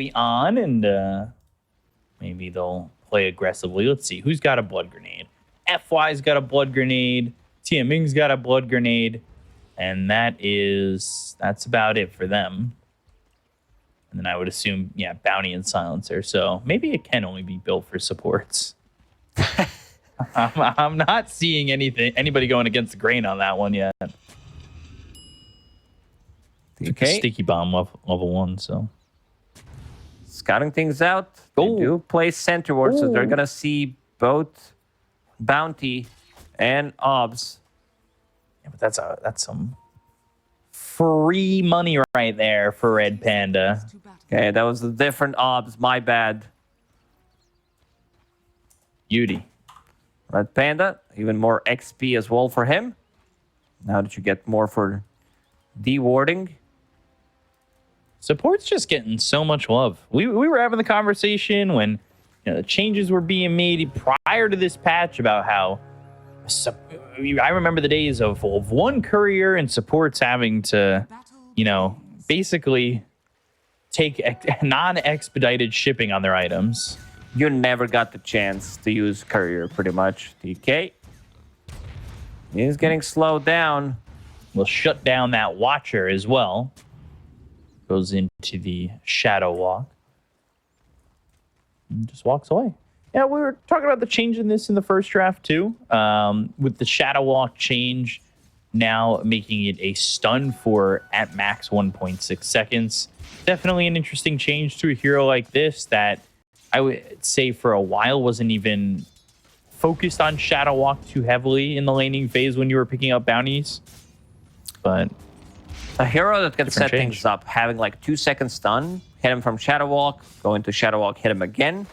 early on, and maybe they'll play aggressively. Let's see. Who's got a blood grenade? FY's got a blood grenade. Tiaming's got a blood grenade. And that's about it for them. And then I would assume, yeah, bounty and silencer. So maybe it can only be built for supports. I'm not seeing anybody going against the grain on that one yet. Okay. Sticky bomb level 1, so. Scouting things out. They do play centerward, so they're going to see both bounty and obs. Yeah, but that's some free money right there for Red Panda. Okay, that was a different obs. My bad. Beauty. Red Panda, even more XP as well for him. Now that you get more for dewarding. Support's just getting so much love. We were having the conversation when the changes were being made prior to this patch about how I remember the days of one courier and supports having to, basically take non-expedited shipping on their items. You never got the chance to use courier, pretty much. DK. He's getting slowed down. We'll shut down that watcher as well. Goes into the shadow walk. And just walks away. Yeah, we were talking about the change in this in the first draft too. With the shadow walk change now making it a stun for at max 1.6 seconds. Definitely an interesting change to a hero like this that I would say for a while wasn't even focused on shadow walk too heavily in the laning phase when you were picking up bounties. But a hero that can set change. things up, having like 2-second stun, hit him from shadow walk, go into shadow walk, hit him again,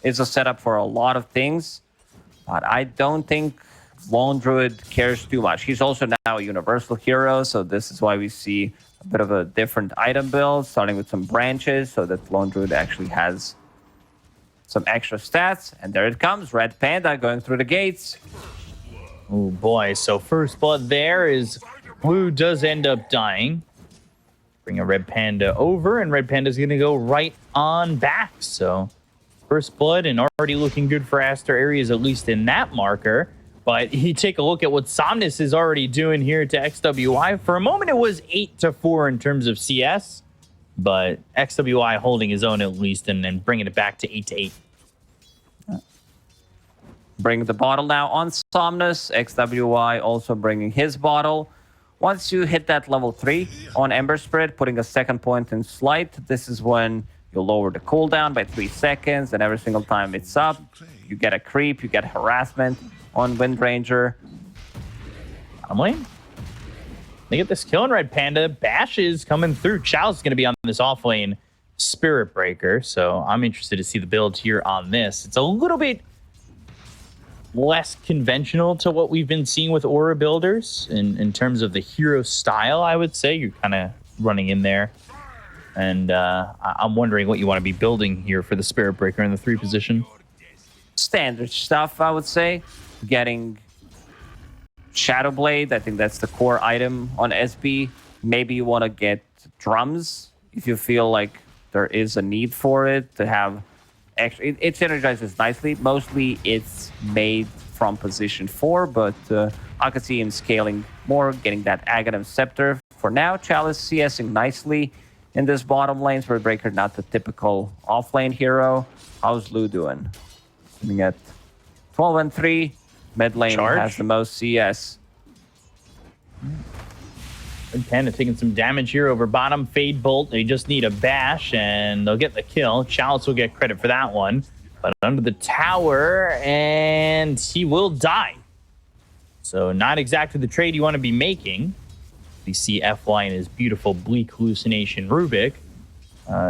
is a setup for a lot of things. But I don't think Lone Druid cares too much. He's also now a universal hero, so this is why we see a bit of a different item build, starting with some branches, so that Lone Druid actually has some extra stats. And there it comes, Red Panda going through the gates. Oh boy, so first blood there is Blue does end up dying. Bring a Red Panda over, and Red Panda's going to go right on back. So first blood and already looking good for Aster.Aries, at least in that marker. But you take a look at what Somnus is already doing here to XWI. For a moment, it was 8-4 in terms of CS. But XWI holding his own at least and then bringing it back to 8-8. Bring the bottle now on Somnus. XWI also bringing his bottle. Once you hit that level 3 on Ember Spirit, putting a second point in Slight, this is when you lower the cooldown by 3 seconds, and every single time it's up, you get a creep, you get harassment on Wind Ranger. I'm lane. They get this kill in Red Panda. Bash is coming through. Chow's going to be on this off lane Spirit Breaker, so I'm interested to see the build here on this. It's a little bit less conventional to what we've been seeing with aura builders in terms of the hero style, I would say. You're kind of running in there. And I'm wondering what you want to be building here for the Spirit Breaker in the 3 position. Standard stuff, I would say. Getting Shadow Blade, I think that's the core item on SB. Maybe you want to get drums if you feel like there is a need for it to have. Actually, it synergizes nicely. Mostly it's made from position 4, but I could see him scaling more, getting that Aghanim Scepter. For now, Chalice CSing nicely in this bottom lane. Spirit Breaker, not the typical off-lane hero. How's Lou doing? Sitting at 12-3. Mid lane has the most CS. Red Panda taking some damage here over bottom. Fade Bolt. They just need a bash, and they'll get the kill. Chalice will get credit for that one. But under the tower, and he will die. So not exactly the trade you want to be making. We see FY in his beautiful Bleak Hallucination Rubik.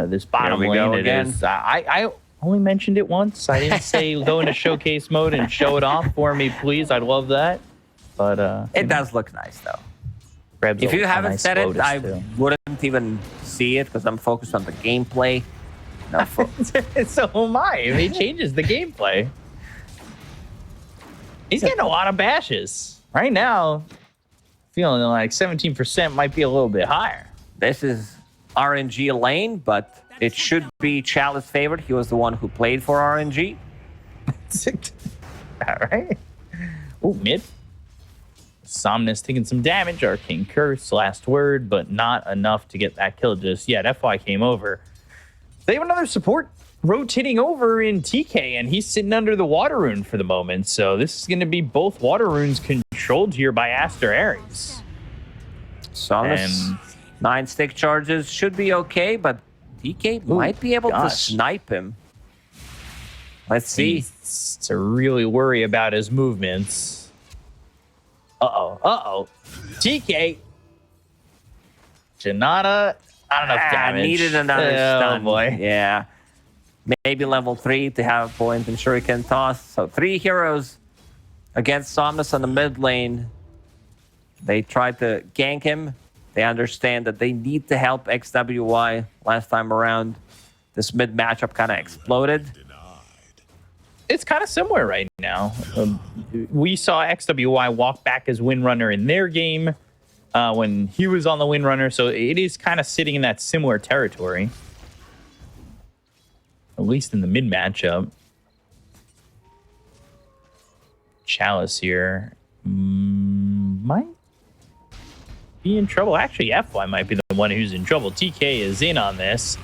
This bottom lane, it is. I only mentioned it once. I didn't say go into showcase mode and show it off for me, please. I'd love that. But it does look nice, though. Grabs if you haven't nice said it, I too. wouldn't even see it because I'm focused on the gameplay. No, so am I. If he changes the gameplay. He's getting a lot of bashes. Right now, feeling like 17% might be a little bit higher. This is RNG lane, but It should be Chalice favored. He was the one who played for RNG. All right. Oh, mid. Somnus taking some damage. Arcane Curse, last word, but not enough to get that kill just yet. FY came over. They have another support rotating over in TK, and he's sitting under the water rune for the moment. So this is going to be both water runes controlled here by Aster.Aries. Somnus, 9 stick charges should be okay, but TK might be able to snipe him. Let's see. Needs to really worry about his movements. Uh-oh. TK. Janata. Not enough damage. Needed another stun. Oh, boy. Yeah. Maybe level 3 to have point and shuriken toss. So 3 heroes against Somnus on the mid lane. They tried to gank him. They understand that they need to help XWY last time around. This mid matchup kind of exploded. It's kind of similar right now. We saw XWY walk back as Windrunner in their game when he was on the Windrunner, so it is kind of sitting in that similar territory. At least in the mid matchup. Chalice here might be in trouble. Actually, FY might be the one who's in trouble. TK is in on this.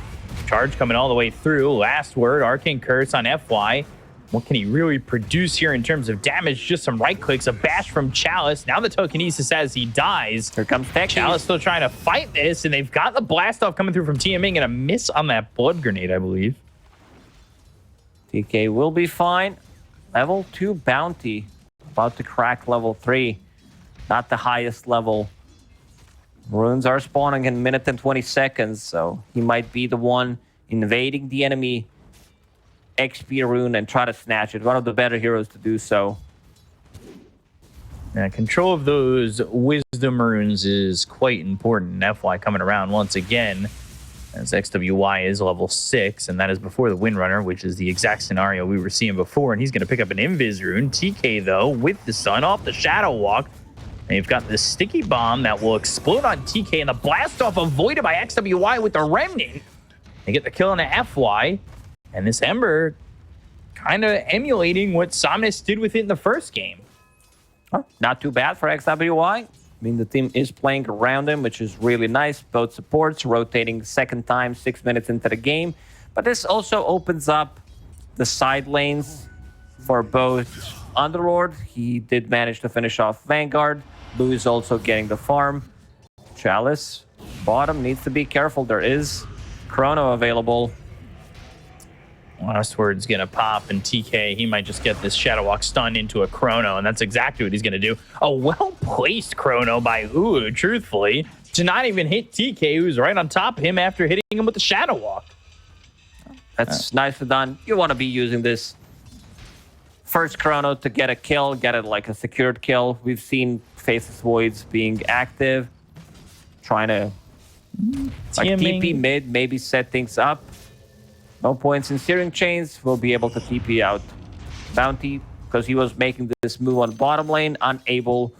Charge coming all the way through. Last word, Arcane Curse on FY. What can he really produce here in terms of damage? Just some right clicks, a bash from Chalice. Now the telekinesis as he dies. Here comes Peggy. Chalice still trying to fight this, and they've got the blast off coming through from TMing and a miss on that blood grenade, I believe. TK will be fine. Level 2 bounty. About to crack level 3. Not the highest level. Runes are spawning in a minute and 20 seconds, so he might be the one invading the enemy XP rune and try to snatch it. One of the better heroes to do so. Yeah, control of those wisdom runes is quite important. FY coming around once again, as XWY is level 6, and that is before the Windrunner, which is the exact scenario we were seeing before, and he's going to pick up an Invis rune. TK, though, with the sun off the Shadow Walk. And you've got this sticky bomb that will explode on TK, and the blast off avoided by XWY with the Remnant. They get the kill on the FY. And this Ember kind of emulating what Somnus did with it in the first game. Not too bad for XWY. I mean, the team is playing around him, which is really nice. Both supports rotating second time, 6 minutes into the game. But this also opens up the side lanes for both Underlord. He did manage to finish off Vanguard. Blue is also getting the farm. Chalice, bottom, needs to be careful. There is Chrono available. Last word's going to pop, and TK, he might just get this Shadow Walk stun into a Chrono, and that's exactly what he's going to do. A well-placed Chrono by Ulu, truthfully, to not even hit TK, who's right on top of him after hitting him with the Shadow Walk. That's nicely done. You want to be using this first Chrono to get a kill, get it like a secured kill. We've seen Faceless Voids being active, trying to like TP mid, maybe set things up. No points in Searing Chains. Will be able to TP out Bounty because he was making this move on bottom lane, unable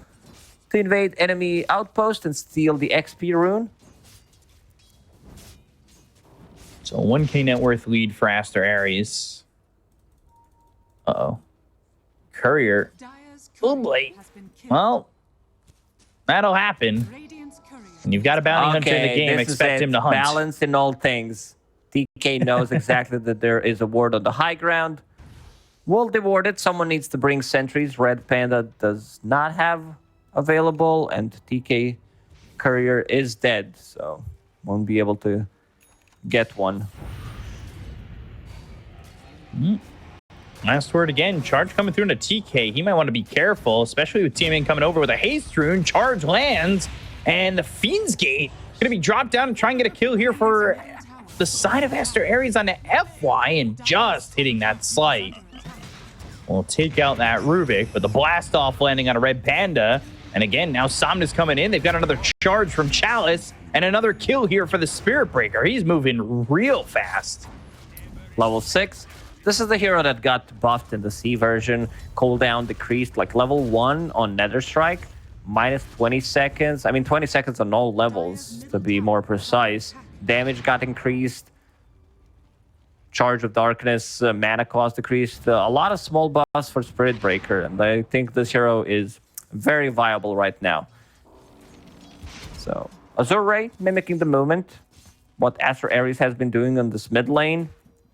to invade enemy outpost and steal the XP rune. So 1K net worth lead for Aster.Aries. Uh-oh. Courier. Oh boy. Well, that'll happen. And you've got a bounty hunter in the game. Expect him to hunt. Balance in all things. TK knows exactly that there is a ward on the high ground. We'll deward it. Someone needs to bring sentries. Red Panda does not have available, and TK Courier is dead, so won't be able to get one. Last word again. Charge coming through into TK. He might want to be careful, especially with TMN coming over with a haste rune. Charge lands, and the Fiend's Gate going to be dropped down and try and get a kill here for the side of Aster.Aries on the FY, and just hitting that slight. We'll take out that Rubik, but the blast off landing on a Red Panda. And again, now Somnus coming in. They've got another charge from Chalice and another kill here for the Spirit Breaker. He's moving real fast. Level 6. This is the hero that got buffed in the C version. Cooldown decreased like level 1 on Nether Strike. Minus 20 seconds. I mean, 20 seconds on all levels, to be more precise. Damage got increased. Charge of Darkness, mana cost decreased. A lot of small buffs for Spirit Breaker, and I think this hero is very viable right now. So, Azure Ray mimicking the movement. What Aster.Aries has been doing on this mid lane,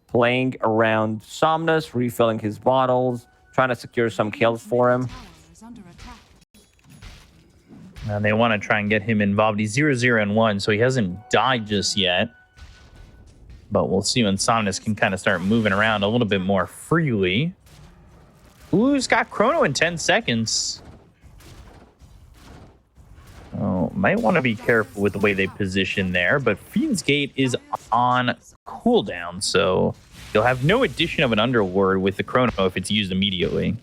playing around Somnus, refilling his bottles, trying to secure some kills for him. And they want to try and get him involved. He's 0-0-1, so he hasn't died just yet. But we'll see when Somnus can kind of start moving around a little bit more freely. Ooh, he's got Chrono in 10 seconds. Oh, might want to be careful with the way they position there, but Fiend's Gate is on cooldown, so you'll have no addition of an Underlord with the Chrono if it's used immediately.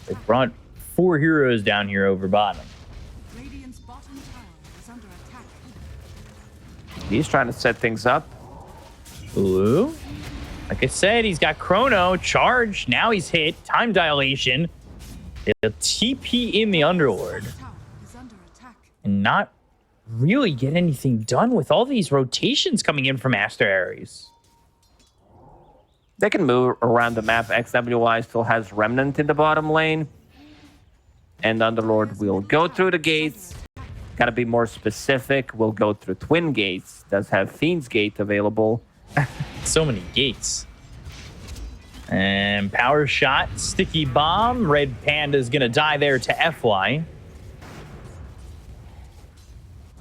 They brought 4 heroes down here over bottom. He's trying to set things up. Ooh. Like I said, he's got Chrono, charge, now he's hit, time dilation. They'll TP in the Underlord. And not really get anything done with all these rotations coming in from Aster.Aries. They can move around the map. XWY still has Remnant in the bottom lane. And Underlord will go through the gates. Gotta be more specific. We'll go through Twin Gates. Does have Fiend's Gate available. So many gates. And power shot, sticky bomb. Red Panda's gonna die there to FY.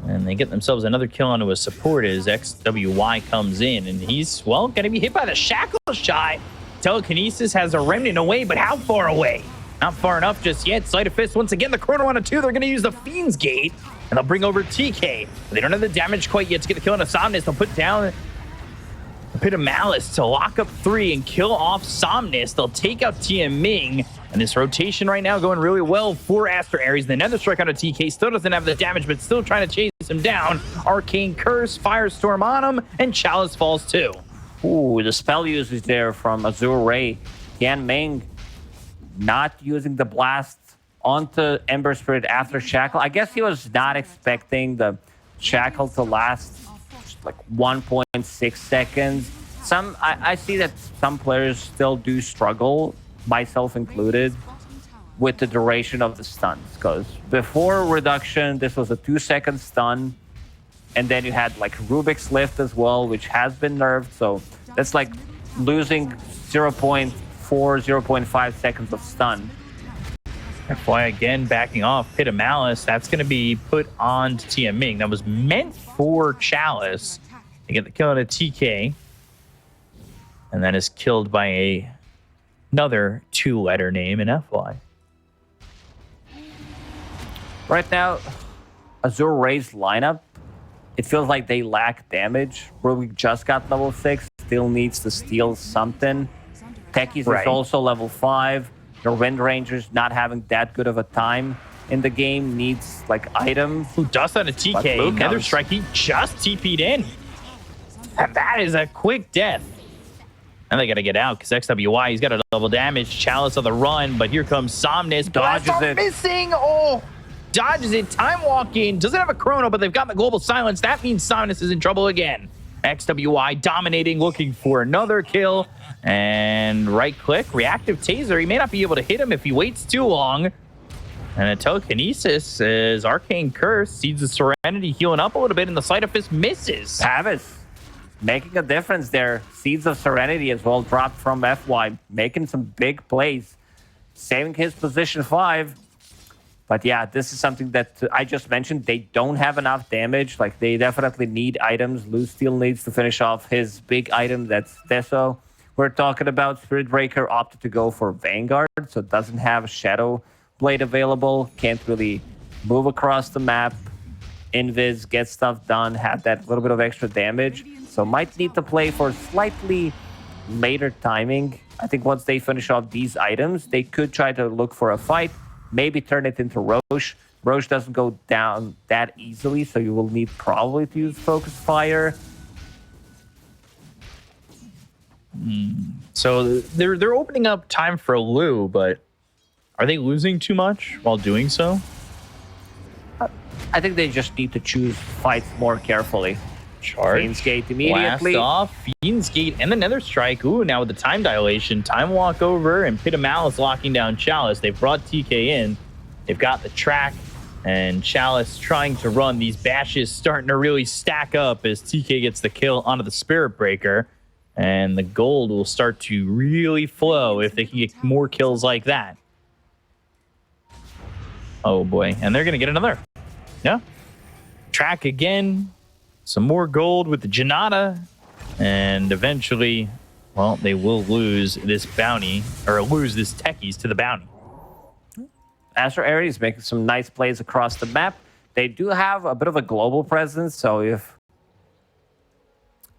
And they get themselves another kill onto a support as XWY comes in. And he's, well, gonna be hit by the shackle shot. Telekinesis has a remnant away, but how far away? Not far enough just yet. Sleight of Fist, once again, the Chrono on a 2. They're gonna use the Fiend's Gate. And they'll bring over TK. They don't have the damage quite yet to get the kill on Somnus. They'll put down a Pit of Malice to lock up 3 and kill off Somnus. They'll take out Tian Ming. And this rotation right now going really well for Aster.Aries. The Nether Strike on a TK still doesn't have the damage, but still trying to chase him down. Arcane Curse, Firestorm on him, and Chalice falls too. Ooh, the spell usage there from Azure Ray. Tian Ming not using the blast onto Ember Spirit after Shackle. I guess he was not expecting the Shackle to last like 1.6 seconds. I see that some players still do struggle, myself included, with the duration of the stuns. Because before reduction, this was a 2-second stun. And then you had like Rubik's Lift as well, which has been nerfed. So that's like losing 0.4, 0.5 seconds of stun. FY again backing off. Pit of Malice, that's going to be put on to Tian Ming. That was meant for Chalice to get the kill on a TK. And that is killed by another 2-letter name in FY. Right now, Azure Ray's lineup, it feels like they lack damage. Rubik just got level 6, still needs to steal something. Techies is also level 5. The Wind Ranger's not having that good of a time in the game, needs like items. Ooh, dust on a TK. Nether Strike, he just TP'd in. And that is a quick death. And they got to get out because XWY, he's got a double damage. Chalice on the run, but here comes Somnus. Dodges it. Missing. Oh, dodges it. Time walking. Doesn't have a Chrono, but they've got the Global Silence. That means Somnus is in trouble again. XWY dominating, looking for another kill. And right click, reactive taser. He may not be able to hit him if he waits too long. And a telekinesis is Arcane Curse. Seeds of Serenity healing up a little bit, and the Sleight of Fist misses. Pavis making a difference there. Seeds of Serenity as well dropped from FY, making some big plays, saving his position 5. But yeah, this is something that I just mentioned. They don't have enough damage. Like, they definitely need items. Luz still needs to finish off his big item. That's Deso. We're talking about Spirit Breaker opted to go for Vanguard, so it doesn't have Shadow Blade available. Can't really move across the map. Invis, get stuff done, have that little bit of extra damage. So might need to play for slightly later timing. I think once they finish off these items, they could try to look for a fight. Maybe turn it into Roche. Roche doesn't go down that easily, so you will need probably to use Focus Fire. So they're opening up time for Lu, but are they losing too much while doing so? I think they just need to choose fights more carefully. Charge. Fiend's Gate immediately. Blast off. Fiend's Gate and the Nether Strike. Ooh, now with the time dilation. Time Walk over and Pit of Malice locking down Chalice. They've brought TK in. They've got the track. And Chalice trying to run. These bashes starting to really stack up as TK gets the kill onto the Spirit Breaker. And the gold will start to really flow if they can get more kills like that. Oh boy. And they're going to get another. Yeah. Track again. Some more gold with the Janata. And eventually, well, they will lose this bounty, or lose this techies to the bounty. Aster.Aries making some nice plays across the map. They do have a bit of a global presence, so if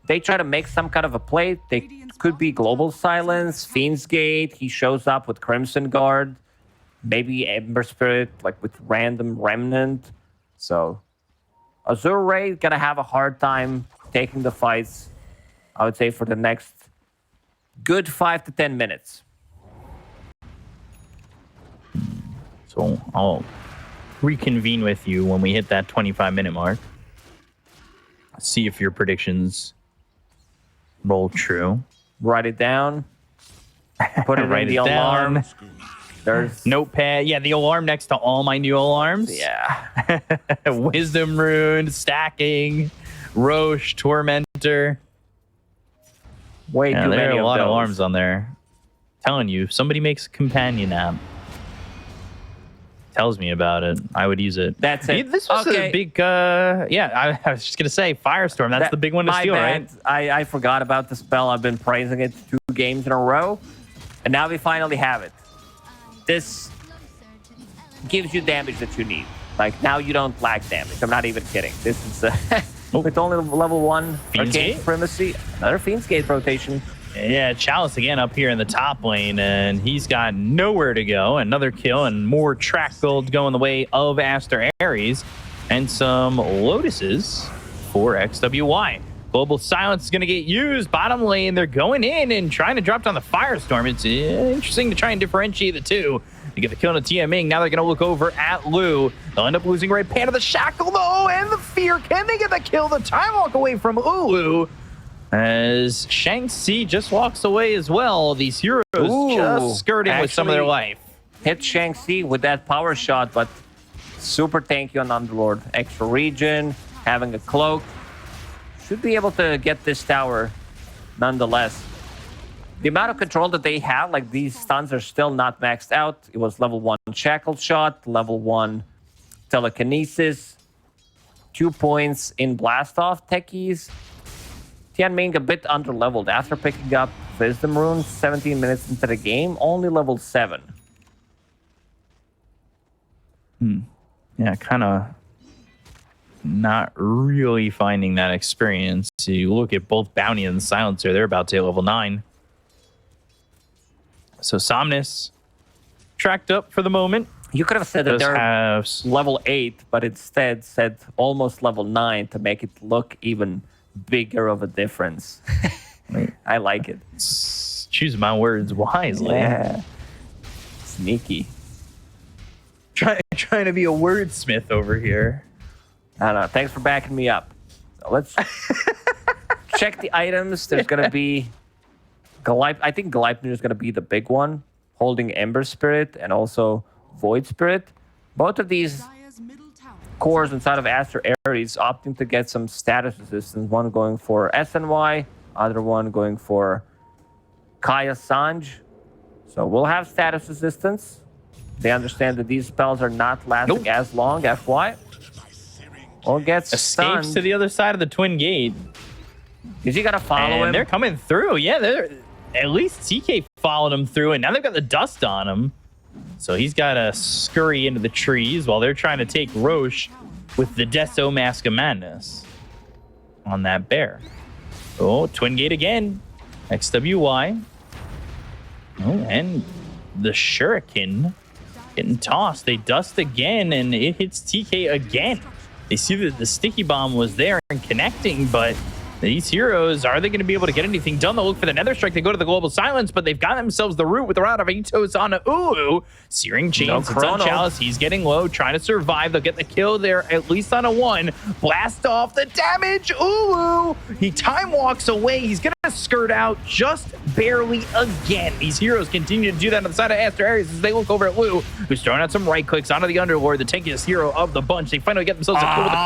they try to make some kind of a play, they could be Global Silence, Fiend's Gate. He shows up with Crimson Guard, maybe Ember Spirit, like with random Remnant. So Azure Ray gonna have a hard time taking the fights, I would say, for the next good 5 to 10 minutes. So I'll reconvene with you when we hit that 25-minute mark. See if your predictions roll true. Write it down. Put it Write in the it down. alarm. There's Notepad. Yeah, the alarm next to all my new alarms. yeah. Wisdom Rune, Stacking, Roche, Tormentor. Way Yeah, too there many are a lot of those. alarms on there. Telling you, if somebody makes a companion app, tells me about it, I would use it. That's it. This was Okay. a big, yeah, I was just going to say, Firestorm. That's the big one to My steal, bad. right? I forgot about the spell. I've been praising it 2 games in a row. And now we finally have it. This gives you damage that you need. Like, now you don't lack damage. I'm not even kidding. This is with only level 1 Fiend's Arcane Gate? Supremacy. Another Fiend's Gate rotation. Yeah, Chalice again up here in the top lane, and he's got nowhere to go. Another kill and more track gold going the way of Aster.Aries, and some Lotuses for XWY. Global Silence is going to get used. Bottom lane, they're going in and trying to drop down the Firestorm. It's interesting to try and differentiate the two. You get the kill on TMing. Now they're going to look over at Lu. They'll end up losing right pan to the Shackle, though, and the Fear. Can they get the kill? The time walk away from Ulu. As Shanxi just walks away as well. These heroes just skirting with some of their life. Hit Shanxi with that power shot, but super tanky on Underlord. Extra regen, having a cloak. Should be able to get this tower nonetheless. The amount of control that they have, like these stuns are still not maxed out. It was level 1 Shackle Shot, level 1 Telekinesis, 2 points in Blast Off techies. Tianming a bit under-leveled after picking up Wisdom Rune 17 minutes into the game, only level 7. Yeah, kind of not really finding that experience. You look at both Bounty and Silencer, they're about to hit level 9. So Somnus tracked up for the moment. You could have said that Does they're have level 8, but instead said almost level 9 to make it look even bigger of a difference. I like it. choose my words wisely. Yeah. Sneaky. Trying to be a wordsmith over here. I don't know. Thanks for backing me up. So let's check the items. There's going to be I think Gleipnir is going to be the big one, holding Ember Spirit and also Void Spirit. Both of these cores inside of Aster.Aries opting to get some status resistance. One going for SNY, other one going for Kaya Sanj. So we'll have status resistance. They understand that these spells are not lasting as long, FY. Or gets Escapes stunned. to the other side of the Twin Gate. Is he gonna follow him? They're coming through. Yeah, they're at least TK followed him through, and now they've got the dust on him. So he's got to scurry into the trees while they're trying to take Roche with the Deso Mask of Madness on that bear. Oh, Twin Gate again. XWY. Oh, and the Shuriken getting tossed. They dust again, and it hits TK again. They see that the sticky bomb was there and connecting, but These heroes, are they going to be able to get anything done? They'll look for the Nether Strike. They go to the Global Silence, but they've got themselves the root with the round of Atos on Ulu. Searing Chains, it's on Chalice. He's getting low, trying to survive. They'll get the kill there, at least on a 1. Blast off the damage. Ulu, he time walks away. He's going to skirt out just barely again. These heroes continue to do that on the side of Aster.Aries as they look over at Lu, who's throwing out some right clicks onto the Underlord, the tankiest hero of the bunch. They finally get themselves a kill with the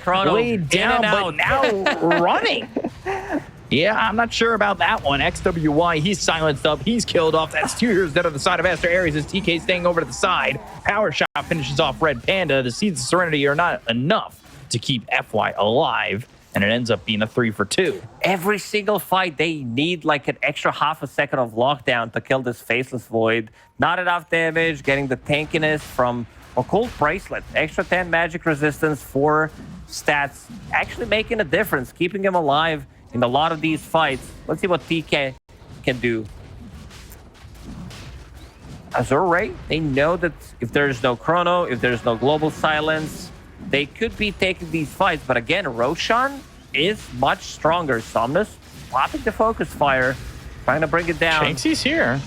Chronosphere. Laid down, but now running. Yeah, I'm not sure about that one. XWY, he's silenced up. He's killed off. That's 2 heroes dead on the side of Aster.Aries as TK staying over to the side. Power Shot finishes off Red Panda. The Seeds of Serenity are not enough to keep FY alive, and it ends up being a 3 for 2. Every single fight, they need like an extra half a second of lockdown to kill this Faceless Void. Not enough damage, getting the tankiness from Occult Bracelet. Extra 10 magic resistance, 4 stats, actually making a difference, keeping him alive in a lot of these fights. Let's see what TK can do. Azure Ray, they know that if there's no Chrono, if there's no Global Silence, they could be taking these fights. But again, Roshan is much stronger. Somnus popping the Focus Fire, trying to bring it down. Shanksy's here.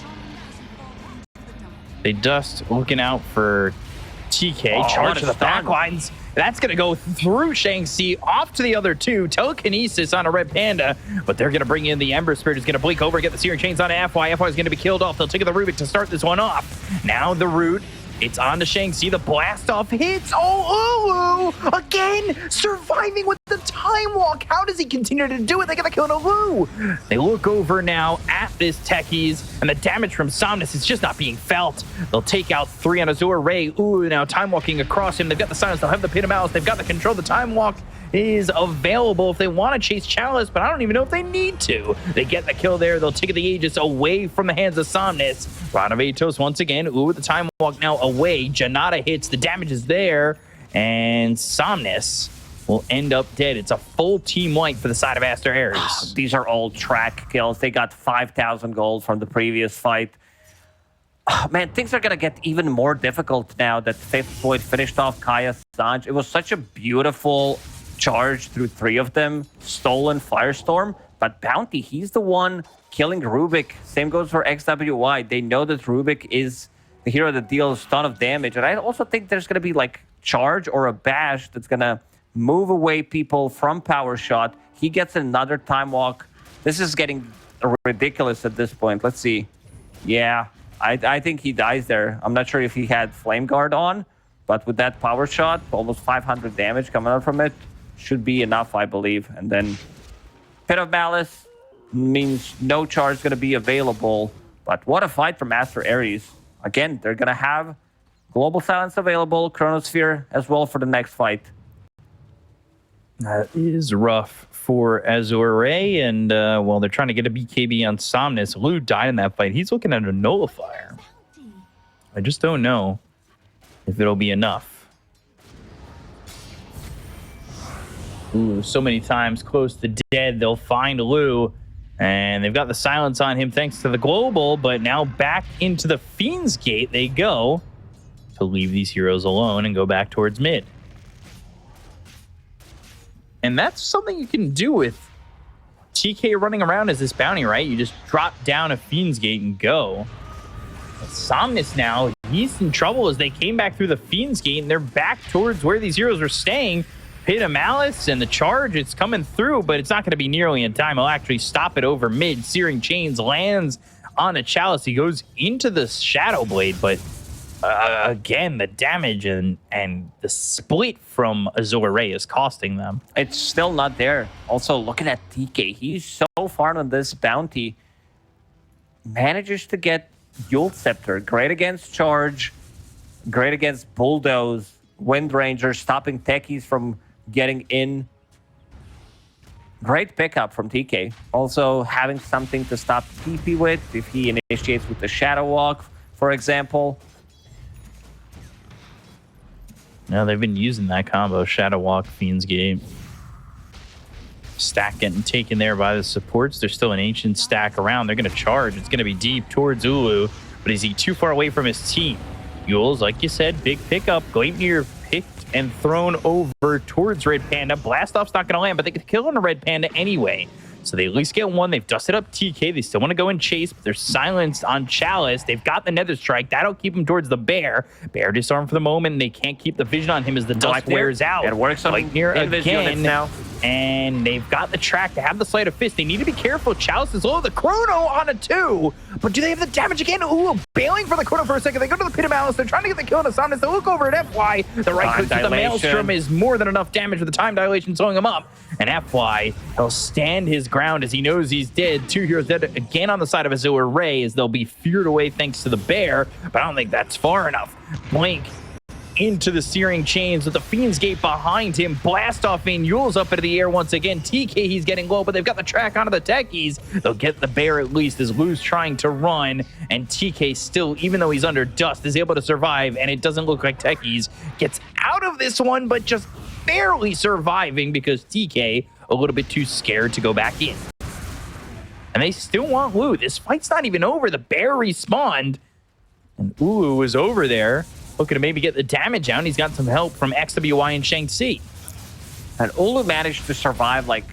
They just looking out for TK. Charge to the back lines. That's going to go through Shanxi, off to the other 2. Telekinesis on a Red Panda, but they're going to bring in the Ember Spirit, who's going to blink over, get the Searing Chains on FY. FY is going to be killed off. They'll take the Rubik to start this one off. Now the Root, it's on to Shanxi. The blast off hits. Oh, Ulu! Again, surviving with the Time Walk. How does he continue to do it? They got to kill an Ulu. They look over now at this Techies, and the damage from Somnus is just not being felt. They'll take out 3 on Azure Ray. Ulu now Time Walking across him. They've got the Silence. They'll have the Pit of Malice. They've got the control. The Time Walk is available if they want to chase Chalice, but I don't even know if they need to. They get the kill there. They'll take the Aegis away from the hands of Somnus. Rod of Atos once again. Ooh, with the Time Walk now away. Janata hits. The damage is there, and Somnus will end up dead. It's a full team wipe for the side of Aster.Aries. These are all track kills. They got 5,000 gold from the previous fight. Man, things are going to get even more difficult now that Fifth Void finished off Kaya Sanj. It was such a beautiful charge through 3 of them. Stolen Firestorm. But Bounty, he's the one killing Rubik. Same goes for XWY. They know that Rubik is the hero that deals a ton of damage. And I also think there's going to be like charge or a bash that's going to move away people from Power Shot. He gets another Time Walk. This is getting ridiculous at this point. Let's see. Yeah, I think he dies there. I'm not sure if he had Flame Guard on, but with that Power Shot, almost 500 damage coming out from it, should be enough, I believe. And then Pit of Malice means no charge is going to be available. But what a fight from Aster.Aries. Again, they're going to have Global Silence available, Chronosphere as well for the next fight. That is rough for Azure Ray, and well, they're trying to get a BKB on Somnus. Lu died in that fight. He's looking at a nullifier. I just don't know if it'll be enough. Ooh, so many times close to dead. They'll find Lu, and they've got the silence on him thanks to the global, but now back into the Fiend's Gate they go to leave these heroes alone and go back towards mid. And that's something you can do with TK running around as this bounty, right? You just drop down a Fiend's Gate and go. But Somnus now, he's in trouble as they came back through the Fiend's Gate and they're back towards where these heroes are staying. Pit of Malice and the charge, it's coming through, but it's not going to be nearly in time. He'll actually stop it over mid. Searing Chains lands on a Chalice. He goes into the Shadow Blade, but again, the damage and the split from Azure Ray is costing them. It's still not there. Also, looking at TK, he's so far on this bounty. Manages to get Yule Scepter. Great against charge. Great against Bulldoze. Wind Ranger, stopping techies from getting in. Great pickup from TK. Also, having something to stop TP with if he initiates with the Shadow Walk, for example. No, they've been using that combo. Shadow Walk, Fiend's Gate. Stack getting taken there by the supports. There's still an ancient stack around. They're going to charge. It's going to be deep towards Ulu, but is he too far away from his team? Yule's, like you said, big pickup. Gleipnir picked and thrown over towards Red Panda. Blast Off's not going to land, but they can kill on the Red Panda anyway. So they at least get one. They've dusted up TK. They still want to go and chase, but they're silenced on Chalice. They've got the Nether Strike. That'll keep them towards the Bear. Bear disarmed for the moment, and they can't keep the vision on him as the dust wears out. It works on Lightyear again now. And they've got the track to have the Sleight of Fist. They need to be careful. Chalice is low. The Chrono on a 2. But do they have the damage again? Ooh, bailing for the Chrono for a second. They go to the Pit of Malice. They're trying to get the kill on the Somnus. They look over at FY. The right click to the Maelstrom is more than enough damage with the time dilation slowing him up. And FY, he'll stand his ground as he knows he's dead. 2 heroes dead again on the side of Azure Ray as they'll be feared away thanks to the Bear. But I don't think that's far enough. Blink into the Searing Chains with the Fiend's Gate behind him. Blast Off in, Yule's up into the air once again. TK, he's getting low, but they've got the track onto the Techies. They'll get the Bear at least as Lou's trying to run, and TK still, even though he's under dust, is able to survive, and it doesn't look like Techies gets out of this one, but just barely surviving because TK a little bit too scared to go back in. And they still want Lou. This fight's not even over. The Bear respawned, and Ulu is over there looking to maybe get the damage out. He's got some help from XWY and Shang-Chi. And Ulu managed to survive, like,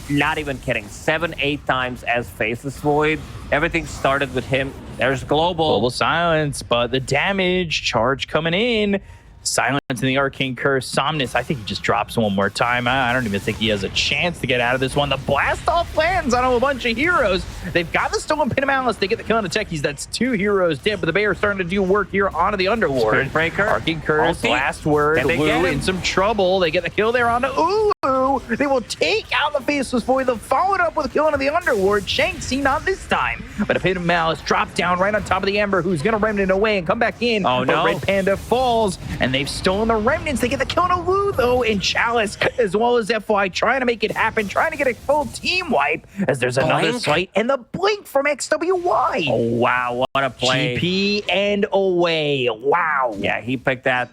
not even kidding, 7-8 times as Faceless Void. Everything started with him. There's Global Silence, but the damage charge coming in. Silence in the Arcane Curse. Somnus, I think he just drops one more time. I don't even think he has a chance to get out of this one. The Blast Off lands on a bunch of heroes. They've got the Stolen Pin of Malice. They get the kill on the Techies. That's 2 heroes dead, but the Bear is starting to do work here onto the Underlord. Spirit Breaker. Arcane Curse, Ulti. last word. Lou in some trouble. They get the kill there on the Ulu. They will take out the Faceless Void. They'll follow it up with a kill onto the Underlord. Shang-Chi not this time, but a Pin of Malice dropped down right on top of the Ember, who's going to remnant away and come back in. Oh, no. Red Panda falls, and they've stolen the remnants. They get the kill on Lou, though, and Chalice, as well as FY, trying to make it happen, trying to get a full team wipe, as there's another slight, and the blink from XWY. Oh, wow, what a play. GP and away. Wow. Yeah, he picked that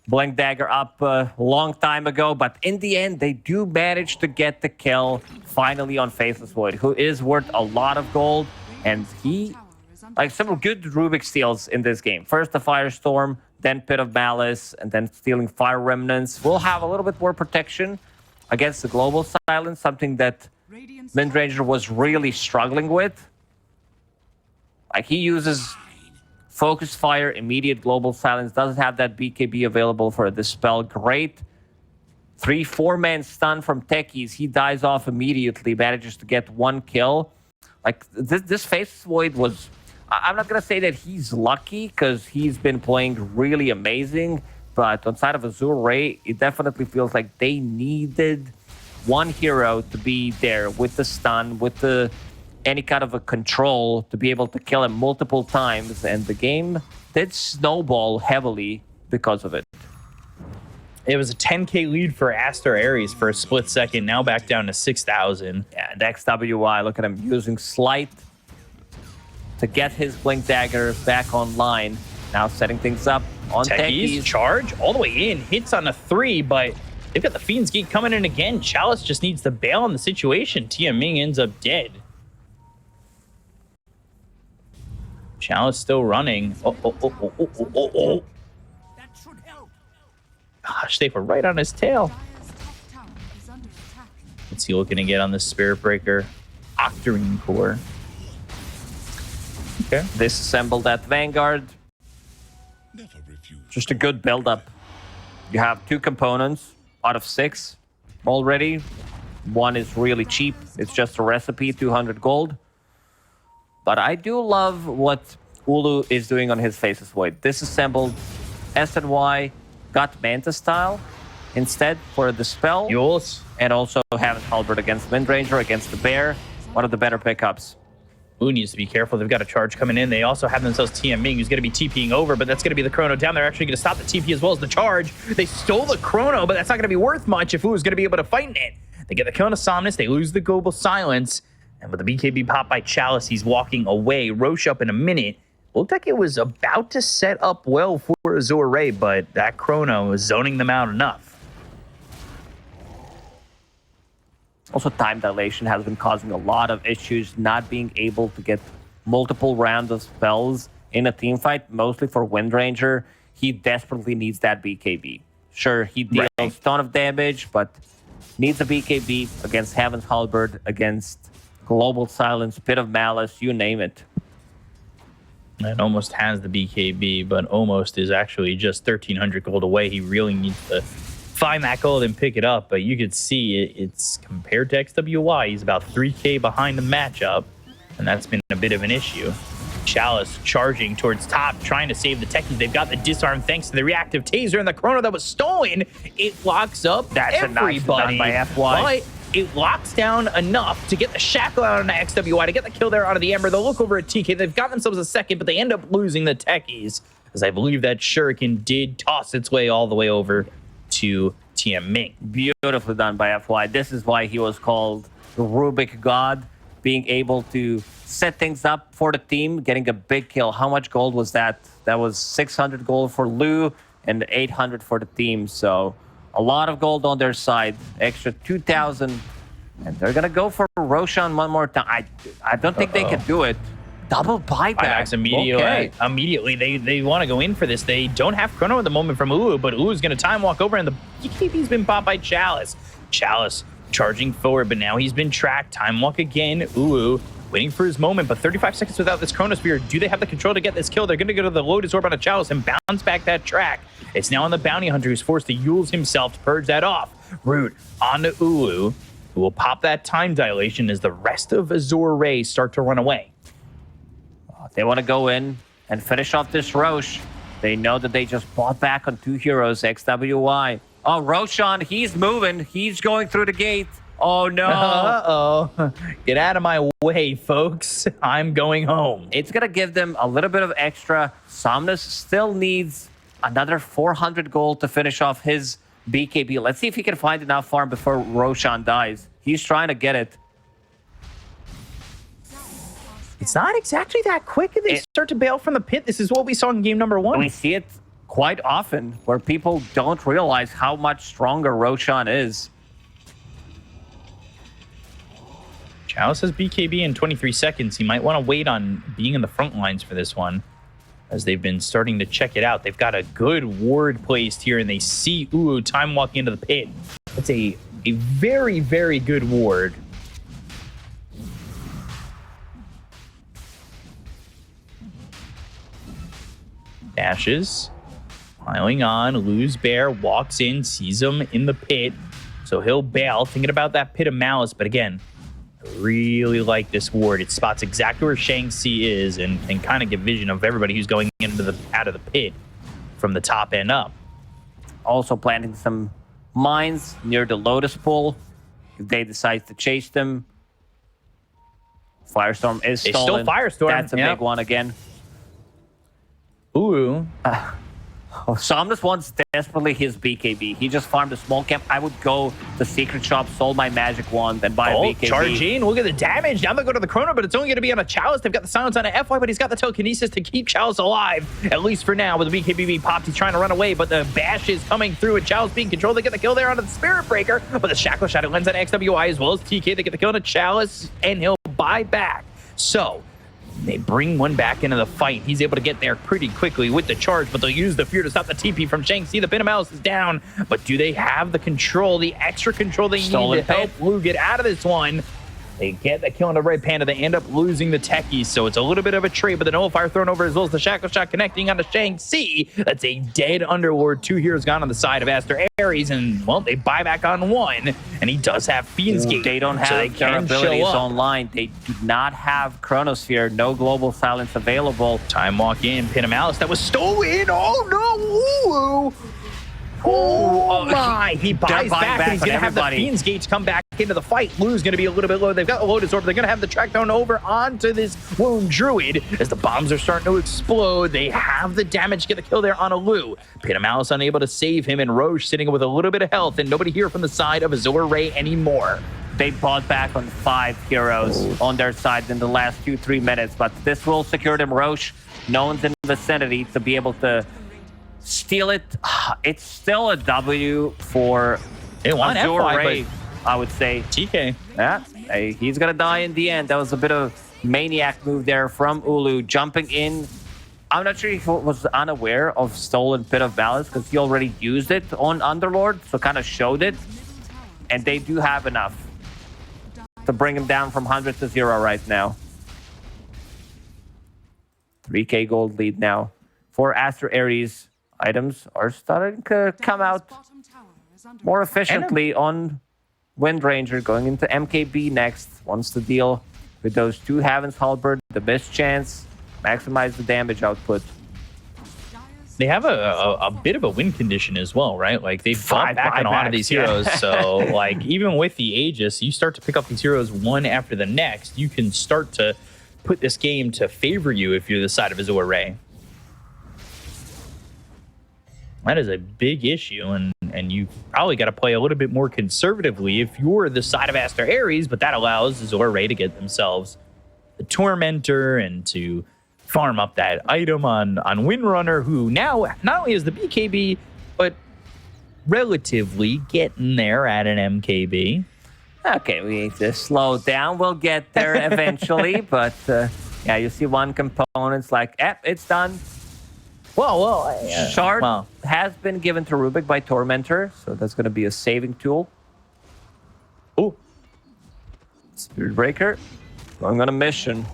Blink Dagger up a long time ago, but in the end, they do manage to get the kill finally on Faceless Void, who is worth a lot of gold, and he, like, several good Rubik steals in this game. First the Firestorm, then Pit of Malice, and then stealing Fire Remnants. We'll have a little bit more protection against the Global Silence, something that Windranger was really struggling with. Like, he uses Focus Fire, immediate Global Silence, doesn't have that BKB available for a Dispel. Great 3-4-man stun from Techies. He dies off immediately, manages to get 1 kill. Like, this Faceless Void was... I'm not going to say that he's lucky, because he's been playing really amazing, but on side of Azure Ray, it definitely feels like they needed one hero to be there with the stun, with the any kind of a control to be able to kill him multiple times, and the game did snowball heavily because of it. It was a 10K lead for Aster.Aries for a split second, now back down to 6,000. Yeah, and XWY, look at him using Slight to get his Blink Dagger back online. Now setting things up on Techies. Charge all the way in, hits on a 3, but they've got the Fiend's Gate coming in again. Chalice just needs to bail on the situation. Ming ends up dead. Chalice still running. Oh. Gosh, they were right on his tail. What's he looking to get on this Spirit Breaker? Octarine Core. Okay. Disassemble that Vanguard. Just a good build-up. You have 2 components out of 6 already. One is really cheap. It's just a recipe, 200 gold. But I do love what Ulu is doing on his Faceless Void. Disassembled S&Y, got Manta style instead for the spell. Yules. And also have Halberd against Windranger, against the Bear. One of the better pickups. Wu needs to be careful. They've got a charge coming in. They also have themselves Ming, who's going to be TPing over, but that's going to be the Chrono down. They're actually going to stop the TP as well as the charge. They stole the Chrono, but that's not going to be worth much if Wu's going to be able to fight in it. They get the kill on Somnus. They lose the Global Silence. And with the BKB pop by Chalice, he's walking away. Roche up in a minute. Looked like it was about to set up well for Azure Ray, but that Chrono is zoning them out enough. Also, time dilation has been causing a lot of issues, not being able to get multiple rounds of spells in a team fight, mostly for Windranger. He desperately needs that BKB. Sure, he deals a Right. ton of damage, but needs a BKB against Heaven's Halberd, against Global Silence, Pit of Malice, you name it. And Almost has the BKB, but Almost is actually just 1,300 gold away. He really needs to find that gold and pick it up, but you could see it's compared to XWY, he's about 3k behind the matchup, and that's been a bit of an issue. Chalice charging towards top, trying to save the techies. They've got the disarm thanks to the reactive taser and the chrono that was stolen. It locks up That's everybody. a nice done by FY. But it locks down enough to get the shackle out on the XWY, to get the kill there out of the Ember. They'll look over at TK. They've got themselves a second, but they end up losing the techies, as I believe that Shuriken did toss its way all the way over to TM Ming. Beautifully done by FY. This is why he was called the Rubik God, being able to set things up for the team, getting a big kill. How much gold was that? That was 600 gold for Lu and 800 for the team. So a lot of gold on their side, extra 2,000. And they're going to go for Roshan one more time. I don't think they can do it. Double buyback. Buybacks immediately. Okay. Immediately, they want to go in for this. They don't have chrono at the moment from Ulu, but Ulu's going to time walk over, and the BKB's been popped by Chalice. Chalice charging forward, but now he's been tracked. Time walk again. Ulu waiting for his moment, but 35 seconds without this chronosphere. Do they have the control to get this kill? They're going to go to the Lotus Orb on a Chalice and bounce back that track. It's now on the Bounty Hunter, who's forced to use himself to purge that off. Root on to Ulu, who will pop that time dilation as the rest of Azure Ray start to run away. They want to go in and finish off this Roche. They know that they just bought back on 2 heroes, XWY. Oh, Roshan, he's moving. He's going through the gate. Oh, no. Uh-oh. Get out of my way, folks. I'm going home. It's going to give them a little bit of extra. Somnus still needs another 400 gold to finish off his BKB. Let's see if he can find enough farm before Roshan dies. He's trying to get it. It's not exactly that quick. They start to bail from the pit. This is what we saw in game number 1. We see it quite often where people don't realize how much stronger Roshan is. Chalice has BKB in 23 seconds. He might want to wait on being in the front lines for this one, as they've been starting to check it out. They've got a good ward placed here, and they see Ulu time walking into the pit. It's a very, very good ward. Dashes, piling on. Lose Bear walks in, sees him in the pit, so he'll bail, thinking about that Pit of Malice. But again, I really like this ward. It spots exactly where Shang-Chi is and kind of give vision of everybody who's going into out of the pit from the top end up. Also planting some mines near the Lotus Pool if they decide to chase them. Firestorm is They stolen. stole Firestorm. That's a Yep. big one again. Ooh. Somnus wants desperately his BKB. He just farmed a small camp. I would go to Secret Shop, sold my magic wand, and buy a BKB. Charge in. Look at the damage. Now they go to the Chrono, but it's only going to be on a Chalice. They've got the silence on an FY, but he's got the telekinesis to keep Chalice alive, at least for now. With the BKB being popped, he's trying to run away, but the bash is coming through, with Chalice being controlled. They get the kill there onto the Spirit Breaker, but the Shackle Shadow lands on XWI as well as TK. They get the kill on a Chalice, and he'll buy back. So they bring one back into the fight. He's able to get there pretty quickly with the charge, but they'll use the fear to stop the TP from Shang-Chi. The Pit of Malice is down, but do they have the control, the extra control they need to help Lu get out of this one? They get the kill on the Red Panda. They end up losing the techies, so it's a little bit of a trade, but the Nullifier thrown over as well as the Shackle Shot connecting onto Shang-Chi. That's a dead Underlord. 2 heroes gone on the side of Aster.Aries, and, well, they buy back on one, and he does have Fiend's Gate. They don't have so they their can abilities show up. online. They do not have Chronosphere, no Global Silence available. Time walk in, Pit of Malice that was stolen. Oh no! Ooh. Oh my! He buys back, and he's going to have the Fiend's Gate come back into the fight. Lu's going to be a little bit low. They've got the Lotus Orb. They're going to have the track down over onto this Wound Druid as the bombs are starting to explode. They have the damage to get the kill there on a Lu. Pit of Malice unable to save him, and Roche sitting with a little bit of health, and nobody here from the side of Azure Ray anymore. They bought back on 5 heroes on their side in the last 2-3 minutes, but this will secure them. Roche, no one's in the vicinity to be able to steal it. It's still a W for Azure Ray, I would say. TK. Yeah, he's gonna die in the end. That was a bit of maniac move there from Ulu, jumping in I'm not sure if he was unaware of Stolen Pit of Balance because he already used it on Underlord, so kind of showed it. And they do have enough to bring him down from 100 to 0 right now. 3k gold lead now. For Aster.Aries, items are starting to come out more efficiently on Windranger, going into MKB next. Wants to deal with those two Heaven's Halberd, the best chance, maximize the damage output. They have a bit of a win condition as well, right? Like they've fought back on a lot of these heroes. So like even with the Aegis, you start to pick up these heroes one after the next. You can start to put this game to favor you if you're the side of Azure Ray. That is a big issue, and you probably got to play a little bit more conservatively if you're the side of Aster.Aries, but that allows Azure Ray to get themselves the Tormentor and to farm up that item on Windrunner, who now not only is the BKB, but relatively getting there at an MKB. Okay, we need to slow down. We'll get there eventually, but yeah, you see one component's like, it's done. Shard has been given to Rubik by Tormentor, so that's going to be a saving tool. Oh, Spirit Breaker, going on a mission.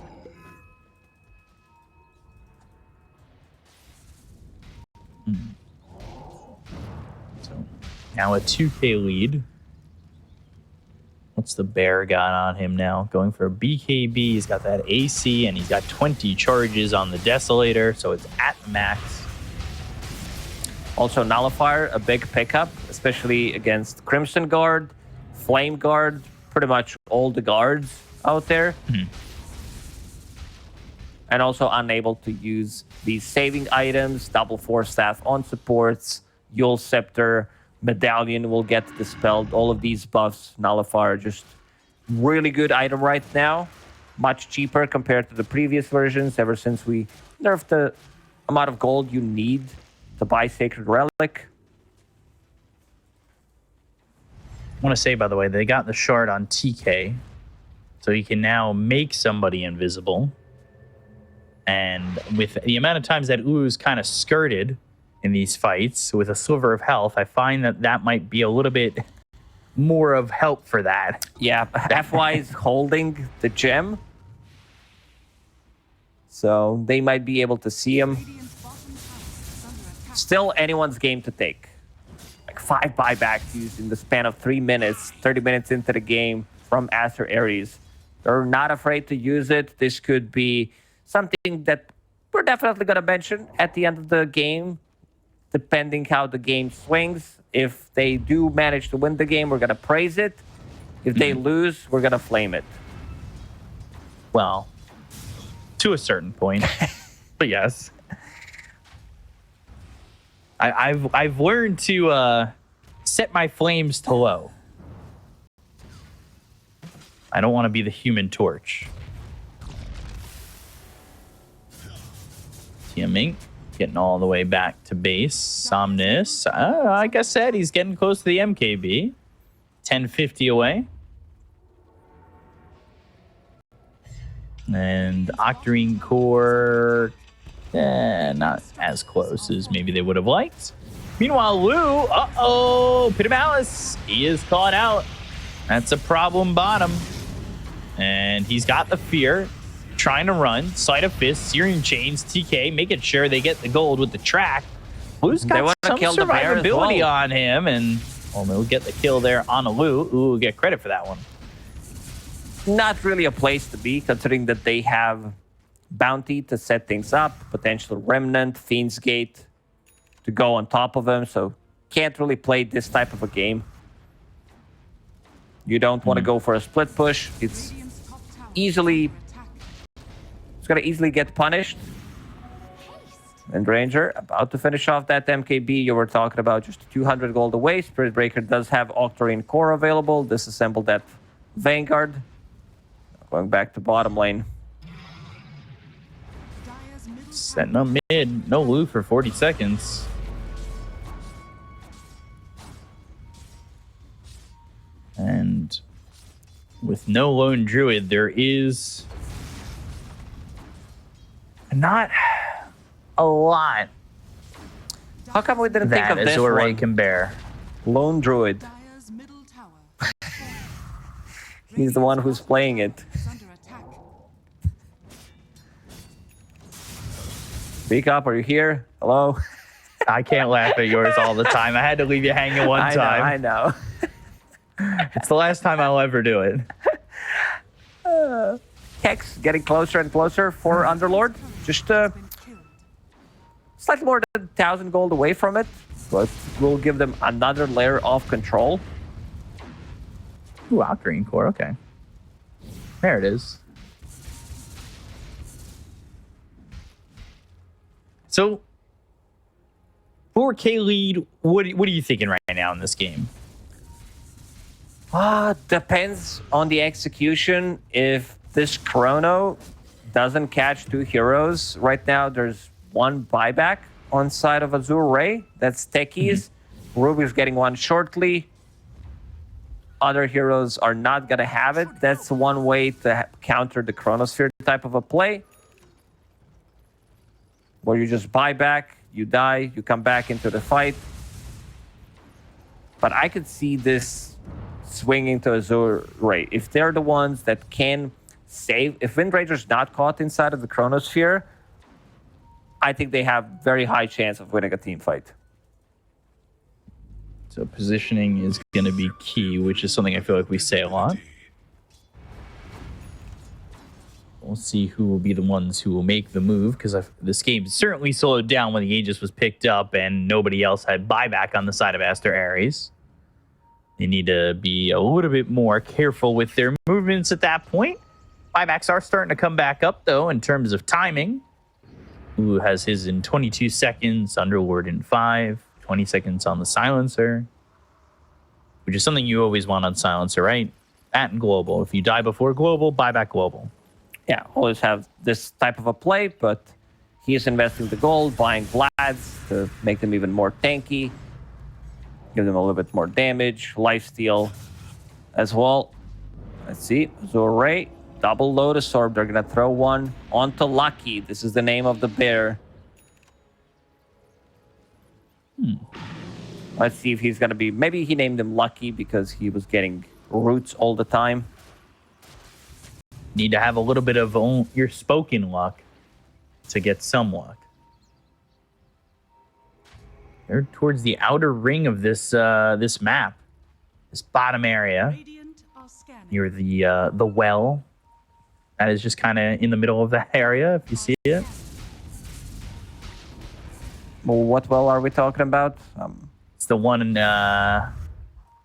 So now a 2k lead. What's the bear got on him now? Going for a BKB. He's got that AC, and he's got 20 charges on the Desolator, so it's at max. Also, Nullifier, a big pickup, especially against Crimson Guard, Flame Guard, pretty much all the guards out there. And also unable to use these saving items, Double Force Staff on supports, Yule Scepter, Medallion will get dispelled. All of these buffs, Nullifier, just really good item right now. Much cheaper compared to the previous versions ever since we nerfed the amount of gold you need to buy Sacred Relic. I want to say, by the way, they got the shard on TK, so you can now make somebody invisible. And with the amount of times that U's kind of skirted in these fights with a sliver of health, I find that that might be a little bit more of help for that. Yeah, FY is holding the gem, so they might be able to see him. Still anyone's game to take. Like 5 buybacks used in the span of 3 minutes, 30 minutes into the game from Aster.Aries. They're not afraid to use it. This could be something that we're definitely going to mention at the end of the game, depending how the game swings. If they do manage to win the game, we're going to praise it. If they lose, we're going to flame it. Well, to a certain point, but yes. I've learned to set my flames to low. I don't want to be the Human Torch. TMing, getting all the way back to base. Somnus, like I said, he's getting close to the MKB. 1050 away. And Octarine Core, not as close as maybe they would have liked. Meanwhile, Lou, Pit of Malice, he is caught out. That's a problem bottom. And he's got the fear, trying to run. Sleight of Fist, Searing Chains, TK, making sure they get the gold with the track. Lou's got some survivability on him, and they'll get the kill there on a Lou. Ooh, get credit for that one. Not really a place to be, considering that they have Bounty to set things up, potential Remnant, Fiend's Gate to go on top of them, so can't really play this type of a game. You don't want to go for a split push. It's gonna easily get punished. And Ranger about to finish off that MKB you were talking about, just 200 gold away. Spirit Breaker does have Octarine Core available. Disassemble that Vanguard. Going back to bottom lane. Setting up mid, no Lou for 40 seconds. And with no lone druid, there is not a lot How come we didn't think that of this Azure Ray one? can bear. Lone Druid. Dire's middle tower. He's the one who's playing it. Is under attack. Speak up, are you here? Hello? I can't laugh at yours all the time. I had to leave you hanging one time. I know. It's the last time I'll ever do it. Hex getting closer and closer for Underlord. Just Been killed. slightly more than 1,000 gold away from it, but will give them another layer of control. Ooh, out green core. Okay. There it is. So, 4K lead, what are you thinking right now in this game? Depends on the execution. If this chrono doesn't catch 2 heroes, right now there's 1 buyback on side of Azure Ray. That's Techies. Ruby's getting 1 shortly. Other heroes are not going to have it. That's one way to counter the Chronosphere type of a play, where you just buy back, you die, you come back into the fight. But I could see this swinging to Azure Ray. If they're the ones that can save, if Windranger's not caught inside of the Chronosphere, I think they have very high chance of winning a team fight. So positioning is going to be key, which is something I feel like we say a lot. We'll see who will be the ones who will make the move, because this game certainly slowed down when the Aegis was picked up and nobody else had buyback on the side of Aster.Aries. They need to be a little bit more careful with their movements at that point. Buybacks are starting to come back up, though, in terms of timing. Who has his in 22 seconds, Underlord in 5, 20 seconds on the Silencer, which is something you always want on Silencer, right? That and Global. If you die before Global, buy back Global. Yeah, always have this type of a play, but he is investing the gold, buying Vlads to make them even more tanky, give them a little bit more damage, lifesteal as well. Let's see, Azure Ray, double Lotus Orb. They're going to throw 1 onto Lucky. This is the name of the bear. Let's see if he's going to be... Maybe he named him Lucky because he was getting roots all the time. Need to have a little bit of your spoken luck to get some luck. They're towards the outer ring of this this map, this bottom area Radiant are scanning. near the well. That is just kind of in the middle of that area, if you see it. Well, what well are we talking about? It's the one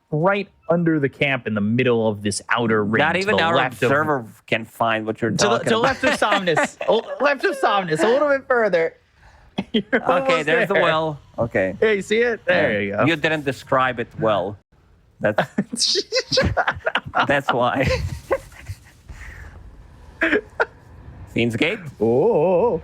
right under the camp in the middle of this outer ring. Not even our observer can find what you're talking to about. left of Somnus. Left of Somnus, a little bit further. You're Okay, almost there's the there. well. Okay. Yeah, you see it? There you go. You didn't describe it well. That's that's why. Fiend's Gate. Oh,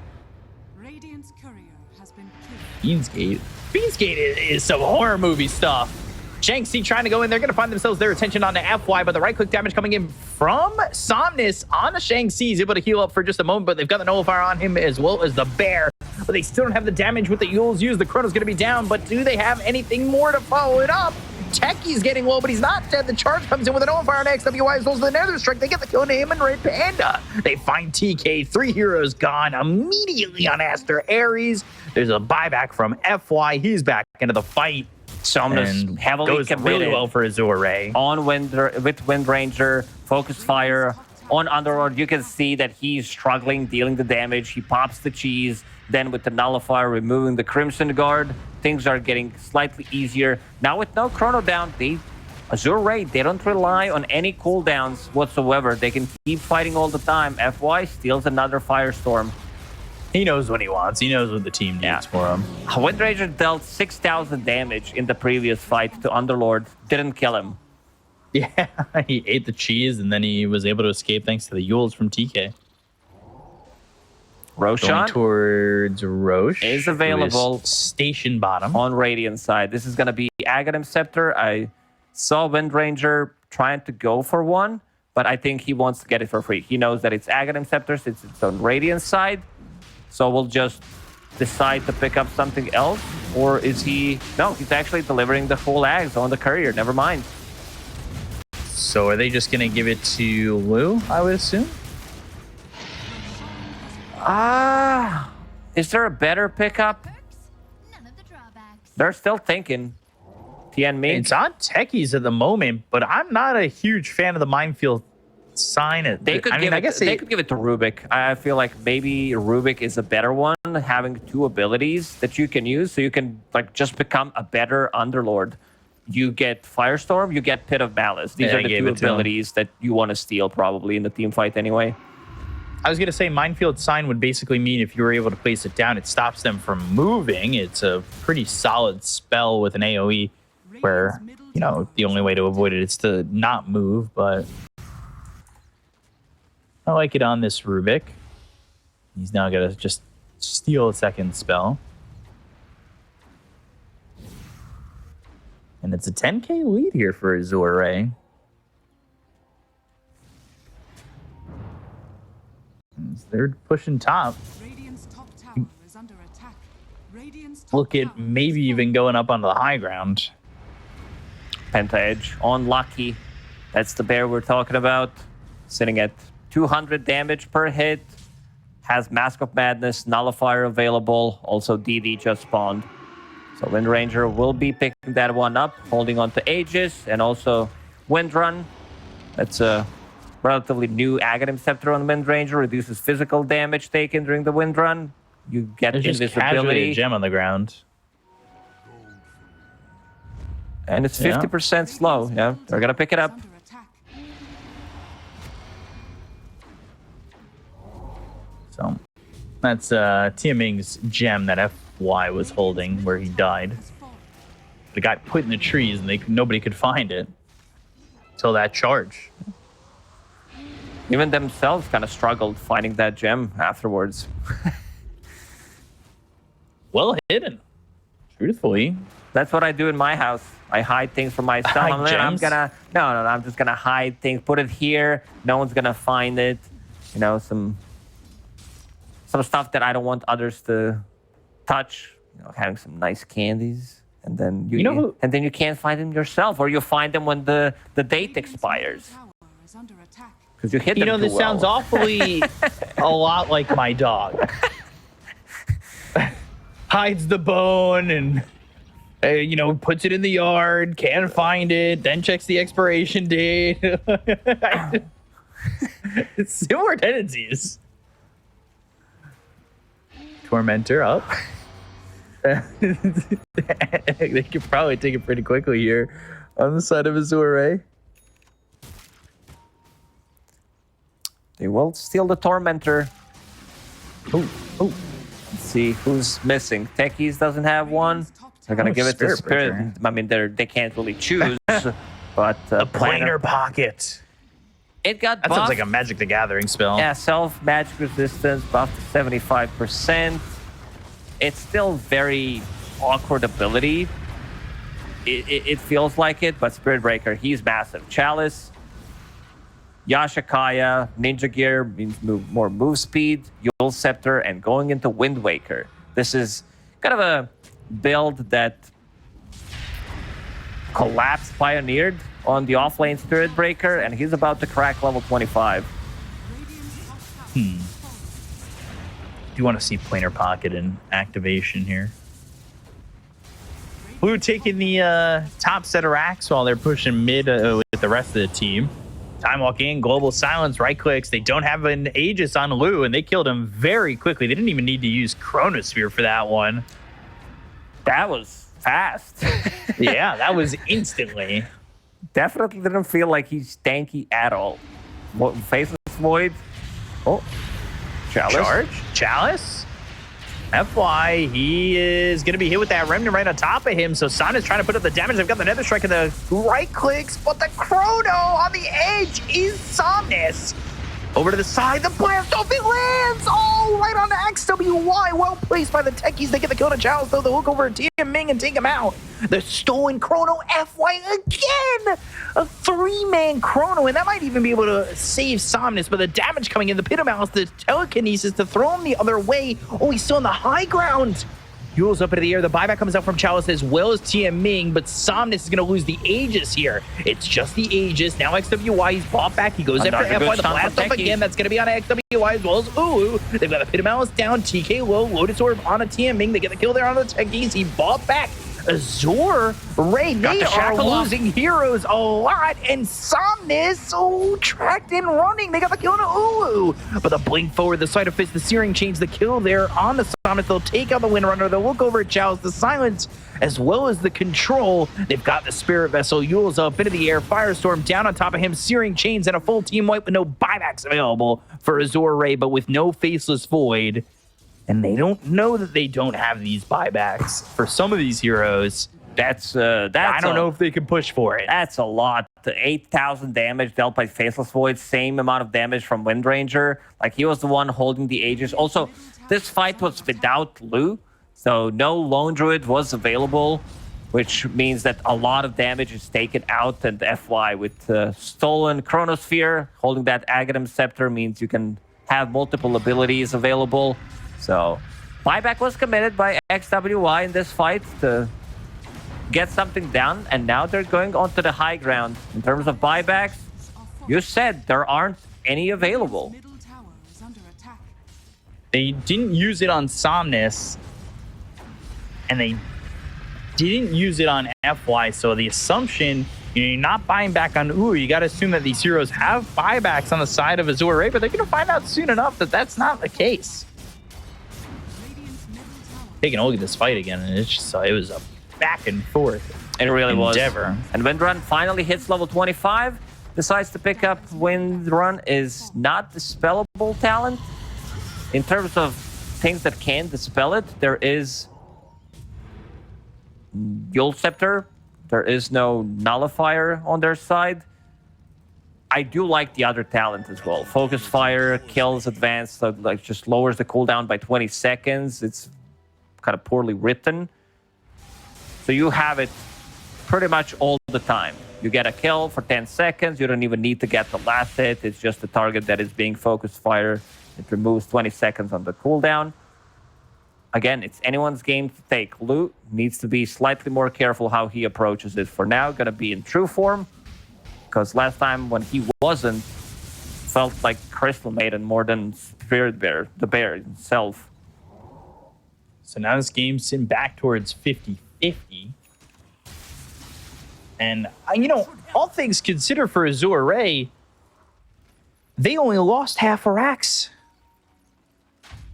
Radiant's courier has been killed. Fiend's Gate. Fiend's Gate is some horror movie stuff. Shanxi trying to go in. They're going to find themselves their attention on the FY, but the right-click damage coming in from Somnus on the Shanxi. He's able to heal up for just a moment, but they've got the nullifier on him as well as the bear. But they still don't have the damage with the Yules used. The Chrono's going to be down, but do they have anything more to follow it up? Techie's getting low, but he's not dead. The charge comes in with a nullifier on XWI as well as the Nether Strike. They get the kill to him and Red Panda. They find TK. 3 heroes gone immediately on Aster.Aries. There's a buyback from FY. He's back into the fight. Somnus heavily goes committed really well for Azure Ray. on with Windranger, focus fire on Underlord. You can see that he's struggling, dealing the damage. He pops the cheese. Then with the nullifier, removing the Crimson Guard, things are getting slightly easier. Now with no chrono down, Azure Ray, they don't rely on any cooldowns whatsoever. They can keep fighting all the time. FY steals another Firestorm. He knows what he wants. He knows what the team needs for him. Windranger dealt 6,000 damage in the previous fight to Underlord. Didn't kill him. Yeah, he ate the cheese and then he was able to escape thanks to the Yules from TK. Roshan Going towards Roche is available station bottom. on Radiant side. This is going to be Aghanim Scepter. I saw Windranger trying to go for one, but I think he wants to get it for free. He knows that it's Aghanim Scepter, it's on Radiant side. So we'll just decide to pick up something else? Or is he... No, he's actually delivering the full Ags on the courier. Never mind. So are they just going to give it to Lu, I would assume? Is there a better pickup? None of the drawbacks. They're still thinking. Tian Ming. It's on techies at the moment, but I'm not a huge fan of the minefield sign. They could give it to Rubik. I feel like maybe Rubik is a better one, having 2 abilities that you can use, so you can like just become a better Underlord. You get Firestorm, you get Pit of Malice. These are the 2 abilities that you want to steal probably in the team fight anyway. I was going to say minefield sign would basically mean if you were able to place it down, it stops them from moving. It's a pretty solid spell with an AoE where, you know, the only way to avoid it is to not move, but I like it on this Rubik. He's now going to just steal a second spell. And it's a 10k lead here for Azure Ray. They're pushing top. Radiant's top tower is under attack. Radiant's top Look at tower maybe is even going up onto the high ground. Penta Edge on Lucky. That's the bear we're talking about. Sitting at 200 damage per hit. Has Mask of Madness, Nullifier available. Also DD just spawned. So Wind Ranger will be picking that one up. Holding on to Aegis. And also Wind Run. That's a relatively new Aghanim Scepter on the Wind Ranger. Reduces physical damage taken during the Wind Run. You get There's just casually invisibility. a gem on the ground. And it's 50% slow. Yeah, they're going to pick it up. under attack. So that's Tia Ming's gem that FY was holding where he died. It got put in the trees and nobody could find it until that charge. Even themselves kind of struggled finding that gem afterwards. Well hidden, truthfully. That's what I do in my house. I hide things from myself. Hide I'm gems? I'm just gonna hide things, put it here. No one's gonna find it. You know, some stuff that I don't want others to touch. You know, having some nice candies, and then you can't find them yourself, or you find them when the date expires Tower is under attack. because you hit them. You know, too this well. sounds awfully a lot like my dog. Hides the bone and, you know, puts it in the yard, can't find it, then checks the expiration date. It's similar tendencies. Tormentor up. They could probably take it pretty quickly here on the side of Azure Ray. They will steal the Tormentor. Oh. Let's see who's missing. Techies doesn't have one. They're gonna give it to Spirit Spirit. Breaker. I mean, they can't really choose. But A planar pocket. It got That buffed. sounds like a Magic the Gathering spell. Yeah, self-magic resistance buffed to 75%. It's still very awkward ability. It feels like it, but Spirit Breaker, he's massive. Chalice, Yashakaya, Ninja Gear means more move speed, Yule Scepter, and going into Wind Waker. This is kind of a build that collapsed Pioneered on the offlane Spirit Breaker, and he's about to crack level 25. Radiant's top tower is falling. Do you want to see planar pocket in activation here? Blue taking the top set of racks while they're pushing mid with the rest of the team. Time walk in, global silence, right clicks. They don't have an Aegis on Lu, and they killed him very quickly. They didn't even need to use Chronosphere for that one. That was fast. Yeah, that was instantly. Definitely didn't feel like he's tanky at all. Faceless Void. Oh. Chalice. Charge? Chalice? FY, he is going to be hit with that Remnant right on top of him, so Sana's trying to put up the damage. They've got the Nether Strike and the right clicks, but the Chrono on the edge is Somnus. Over to the side, the blast off, it lands! Oh, right on the XWY. Well placed by the techies. They get the kill to Chalice, though. They look over at TM Ming and take him out. The stolen Chrono FY again! A 3-man Chrono, and that might even be able to save Somnus, but the damage coming in, the Pit of Malice, the telekinesis to throw him the other way. Oh, he's still on the high ground. Yule's up into the air. The buyback comes out from Chalice as well as TM Ming, but Somnus is going to lose the Aegis here. It's just the Aegis. Now XWY, he's bought back. He goes after FY. The blast off again. That's going to be on XWY as well as Ooh. They've got the Pit of Malice down. TK low. Lotus Orb on a TM Ming. They get the kill there on the techies. He bought back. Azure Ray, they are losing heroes a lot, and Somnus, tracked and running. They got the kill to Ulu, but the blink forward, the side of fist, the searing change, the kill there on the Somnus. They'll take out the Windrunner. They'll look over at Chalice, the silence, as well as the control. They've got the Spirit Vessel. Yule's up into the air. Firestorm down on top of him. Searing chains and a full team wipe with no buybacks available for Azure Ray, but with no Faceless Void. And they don't know that they don't have these buybacks for some of these heroes. That's I don't know if they can push for it. That's a lot. The 8,000 damage dealt by Faceless Void, same amount of damage from Windranger. Like, he was the one holding the Aegis. Also, this fight was without Lu, so no Lone Druid was available, which means that a lot of damage is taken out. And FY with stolen Chronosphere, holding that Aghanim Scepter means you can have multiple abilities available. So, buyback was committed by XWY in this fight to get something done, and now they're going onto the high ground. In terms of buybacks, you said there aren't any available. Middle tower is under attack. They didn't use it on Somnus, and they didn't use it on FY, so the assumption, you're not buying back on Ooh, you got to assume that these heroes have buybacks on the side of Azure Ray, but they're going to find out soon enough that that's not the case. Taking a look at this fight again, and it's just, it was a back and forth. It really endeavor. was. And Windrun finally hits level 25, decides to pick up Windrun is not dispellable talent. In terms of things that can dispel it, there is Yule Scepter. There is no nullifier on their side. I do like the other talent as well. Focus Fire, kills advanced, so like just lowers the cooldown by 20 seconds. It's kind of poorly written. So you have it pretty much all the time. You get a kill for 10 seconds. You don't even need to get the last hit. It's just the target that is being focus fire. It removes 20 seconds on the cooldown. Again, it's anyone's game to take. Lu needs to be slightly more careful how he approaches it. For now, going to be in true form, because last time when he wasn't, felt like Crystal Maiden more than Spirit Bear, the bear himself. So now this game's sitting back towards 50-50. And, all things considered for Azure Ray, they only lost half a Rax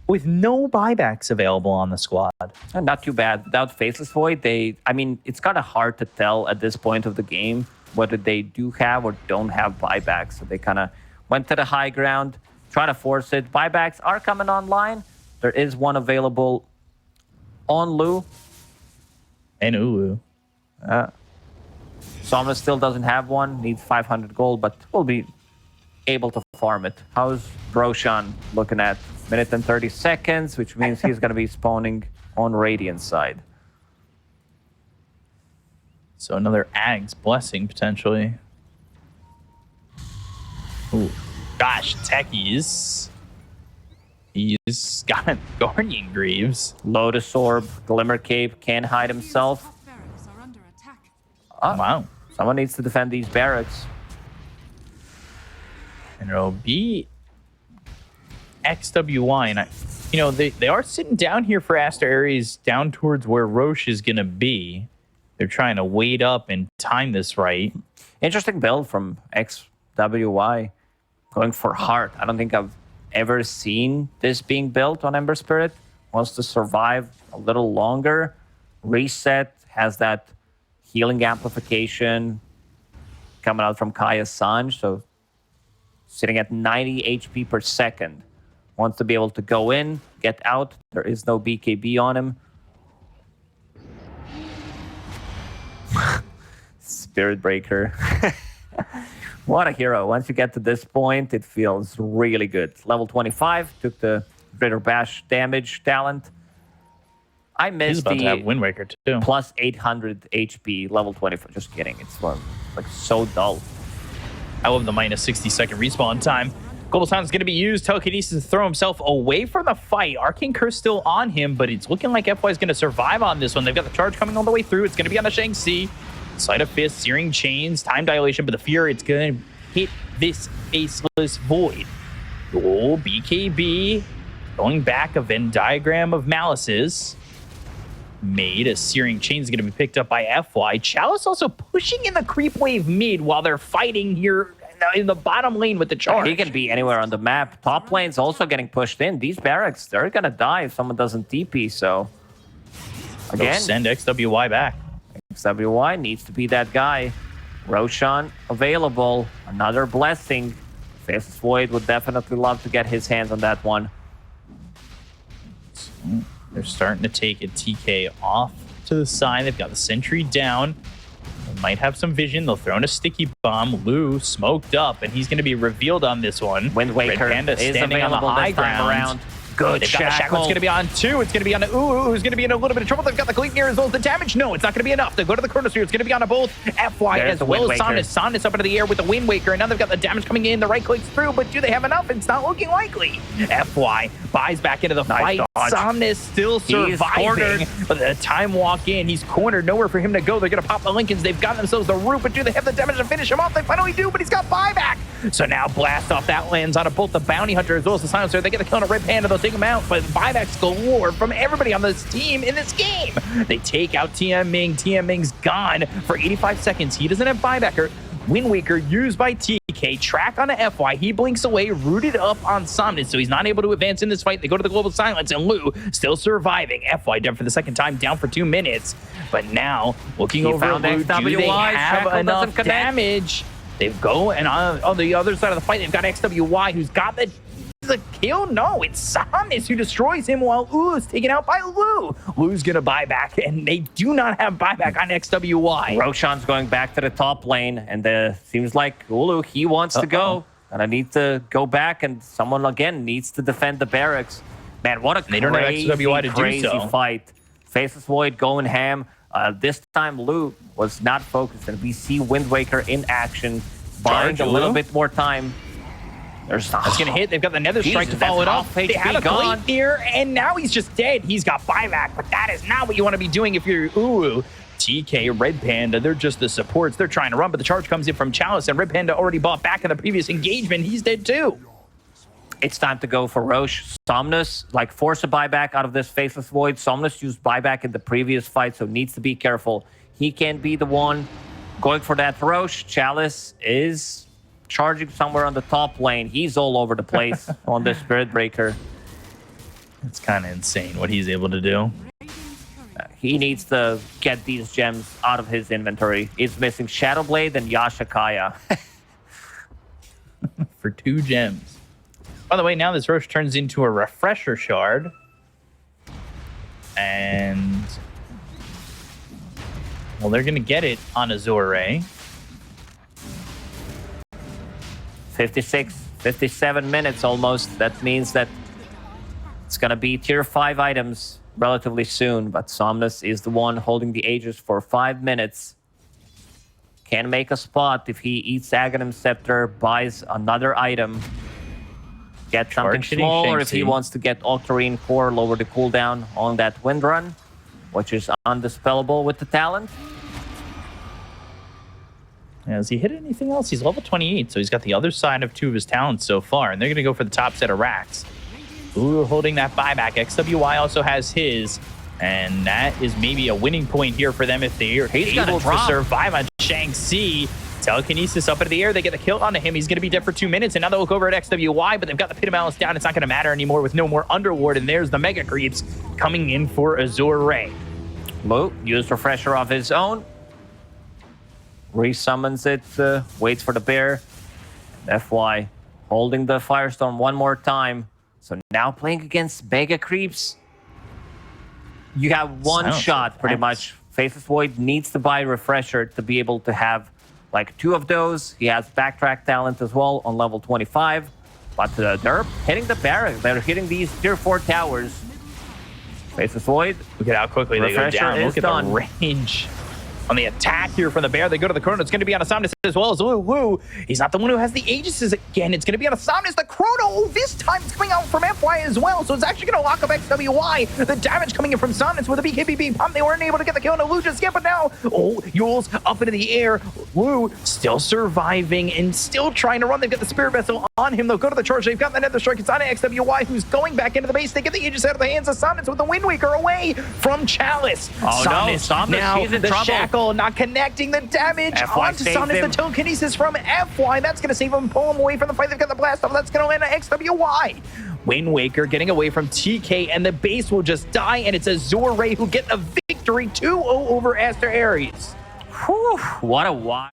with no buybacks available on the squad. Not too bad. Without Faceless Void, it's kind of hard to tell at this point of the game whether they do have or don't have buybacks. So they kind of went to the high ground, trying to force it. Buybacks are coming online. There is one available on Lu. And Ulu. Somnus still doesn't have one. Needs 500 gold, but will be able to farm it. How's Roshan looking at? Minute and 30 seconds, which means he's going to be spawning on Radiant side. So another Ag's Blessing, potentially. Ooh. Gosh, techies. He's got Guardian Greaves. Lotus Orb, Glimmer Cape, can hide himself. Barracks are under attack. Wow. Someone needs to defend these barracks. And it'll be XWY. And they are sitting down here for Aster.Aries down towards where Roche is going to be. They're trying to wait up and time this right. Interesting build from XWY. Going for Heart. I don't think I've ever seen this being built on Ember Spirit. Wants to survive a little longer. Reset has that healing amplification coming out from Kaya's Sanj. So sitting at 90 HP per second. Wants to be able to go in, get out. There is no BKB on him. Spirit Breaker. What a hero. Once you get to this point, it feels really good. Level 25, took the Greater Bash damage talent. I He's missed about to have the Wind Waker too. plus 800 HP level 24. Just kidding. It's like so dull. I love the minus 60-second respawn time. Global Silence is going to be used. Telekinesis to throw himself away from the fight. Arcane Curse still on him, but it's looking like FY is going to survive on this one. They've got the charge coming all the way through. It's going to be on the Shang-Chi. Sleight of Fist, Searing Chains, Time Dilation, but the Fear, it's going to hit this Faceless Void. Oh, BKB. Going back, a Venn diagram of Malices. Made a Searing Chain is going to be picked up by FY. Chalice also pushing in the creep wave mid while they're fighting here in the bottom lane with the charge. He can be anywhere on the map. Top lane's also getting pushed in. These barracks, they're going to die if someone doesn't TP, so... Again, send XWY back. XWY needs to be that guy. Roshan available. Another blessing. Faceless Void would definitely love to get his hands on that one. They're starting to take a TK off to the side. They've got the sentry down. They might have some vision. They'll throw in a sticky bomb. Lou smoked up, and he's going to be revealed on this one. Wind Waker Red Panda is standing on the available high this time ground. around. Good They've got the shackle. It's going to be on 2. It's going to be on a who's going to be in a little bit of trouble. They've got the Gleep near as well as the damage. No, it's not going to be enough. They go to the Chronosphere. It's going to be on a both. FY There's as the well Wind as Waker. Somnus. Somnus up into the air with the Wind Waker. And now they've got the damage coming in. The right clicks through, but do they have enough? It's not looking likely. FY buys back into the fight. dodge. Somnus still He is surviving. cornered. But the time walk in, he's cornered. Nowhere for him to go. They're going to pop the Lincolns. They've got themselves the root, but do they have the damage to finish him off? They finally do, but he's got buyback. So now blast off that lands on both the Bounty Hunter as well as the Silencer. They get the kill on a Red Panda. They'll take him out, but buybacks galore from everybody on this team in this game. They take out TM Ming. TM Ming's gone for 85 seconds. He doesn't have buybacker. Wind Waker used by TK. Track on a FY. He blinks away, rooted up on Somnus, so he's not able to advance in this fight. They go to the Global Silence, and Lou still surviving. FY done for the second time, down for 2 minutes. But now, looking over found Lou, do they XWY. have Shackle doesn't enough connect. damage? They go, and on the other side of the fight, they've got XWY, who's got the kill. No, it's Somnus who destroys him while is taken out by Lou. Lou's gonna buy back, and they do not have buyback on XWY. Roshan's going back to the top lane, and seems like Ulu, he wants to go. And I need to go back, and someone, again, needs to defend the barracks. Man, what a They don't have crazy, XWY to do crazy so. fight. Faceless Void going ham. This time, Lou was not focused, and we see Wind Waker in action, buying Charge a little Lou. bit more time. There's That's gonna hit. They've got the Nether Strike Jesus, to follow it that's up. half They have a HP gone. Glaive here, and now he's just dead. He's got buyback, but that is not what you want to be doing if you're Uru. TK, Red Panda, they're just the supports. They're trying to run, but the charge comes in from Chalice, and Red Panda already bought back in the previous engagement. He's dead too. It's time to go for Roche. Somnus, like, force a buyback out of this Faceless Void. Somnus used buyback in the previous fight, so needs to be careful. He can't be the one going for that Roche. Chalice is charging somewhere on the top lane. He's all over the place on the Spirit Breaker. It's kind of insane what he's able to do. He needs to get these gems out of his inventory. He's missing Shadowblade and Yashakaya. For 2 gems. By the way, now this Roche turns into a Refresher Shard. And... well, they're going to get it on Azure Ray. 56, 57 minutes almost. That means that it's going to be tier 5 items relatively soon, but Somnus is the one holding the Aegis for 5 minutes. Can make a spot if he eats Aghanim Scepter, buys another item, get something Charge small, or hitting if he Shanxi. wants to get Octarine Core, lower the cooldown on that Wind Run, which is undispellable with the talent. Has he hit anything else? He's level 28, so he's got the other side of 2 of his talents so far, and they're going to go for the top set of racks. Ooh, holding that buyback. XWY also has his, and that is maybe a winning point here for them if they are able to drop. survive on Shang-Chi. Telekinesis up into the air. They get the kill onto him. He's going to be dead for 2 minutes, and now they'll look over at XWY, but they've got the Pit of Malice down. It's not going to matter anymore with no more Underward, and there's the Mega Creeps coming in for Azure Ray. Lu used Refresher of his own. Resummons it, waits for the bear. FY holding the Firestorm one more time. So now playing against Mega Creeps. You have one Sounds shot, pretty like much. Faceless Void needs to buy Refresher to be able to have like 2 of those. He has backtrack talent as well on level 25. But they're hitting the barrack. They're hitting these tier 4 towers. Faces Void. Look at how quickly they go Refresher down. is Look at done. the range on the attack here from the bear. They go to the Chrono. It's going to be on Asomnus as well as Woo. He's not the one who has the Aegises again. It's going to be on Asomnus. The Chrono, this time it's coming out from FY as well. So it's actually going to lock up XWY. The damage coming in from Somnus with a BKB pump. They weren't able to get the kill on Illusions yet, but now, Yule's up into the air. Woo still surviving and still trying to run. They've got the Spirit Vessel on him. They'll go to the charge. They've got the Nether Strike. It's on XWY, who's going back into the base. They get the Aegis out of the hands of Somnus with the Wind Waker away from Chalice. Oh no, Somnus, now he's in the trouble. Shackle not connecting the damage FY onto saved Somnus. The him. telekinesis from FY. That's going to save him, pull him away from the fight. They've got the blast off. That's going to land on XWY. Wind Waker getting away from TK, and the base will just die, and it's Azure Ray who get the victory 2-0 over Aster.Aries. Whew, what a wild.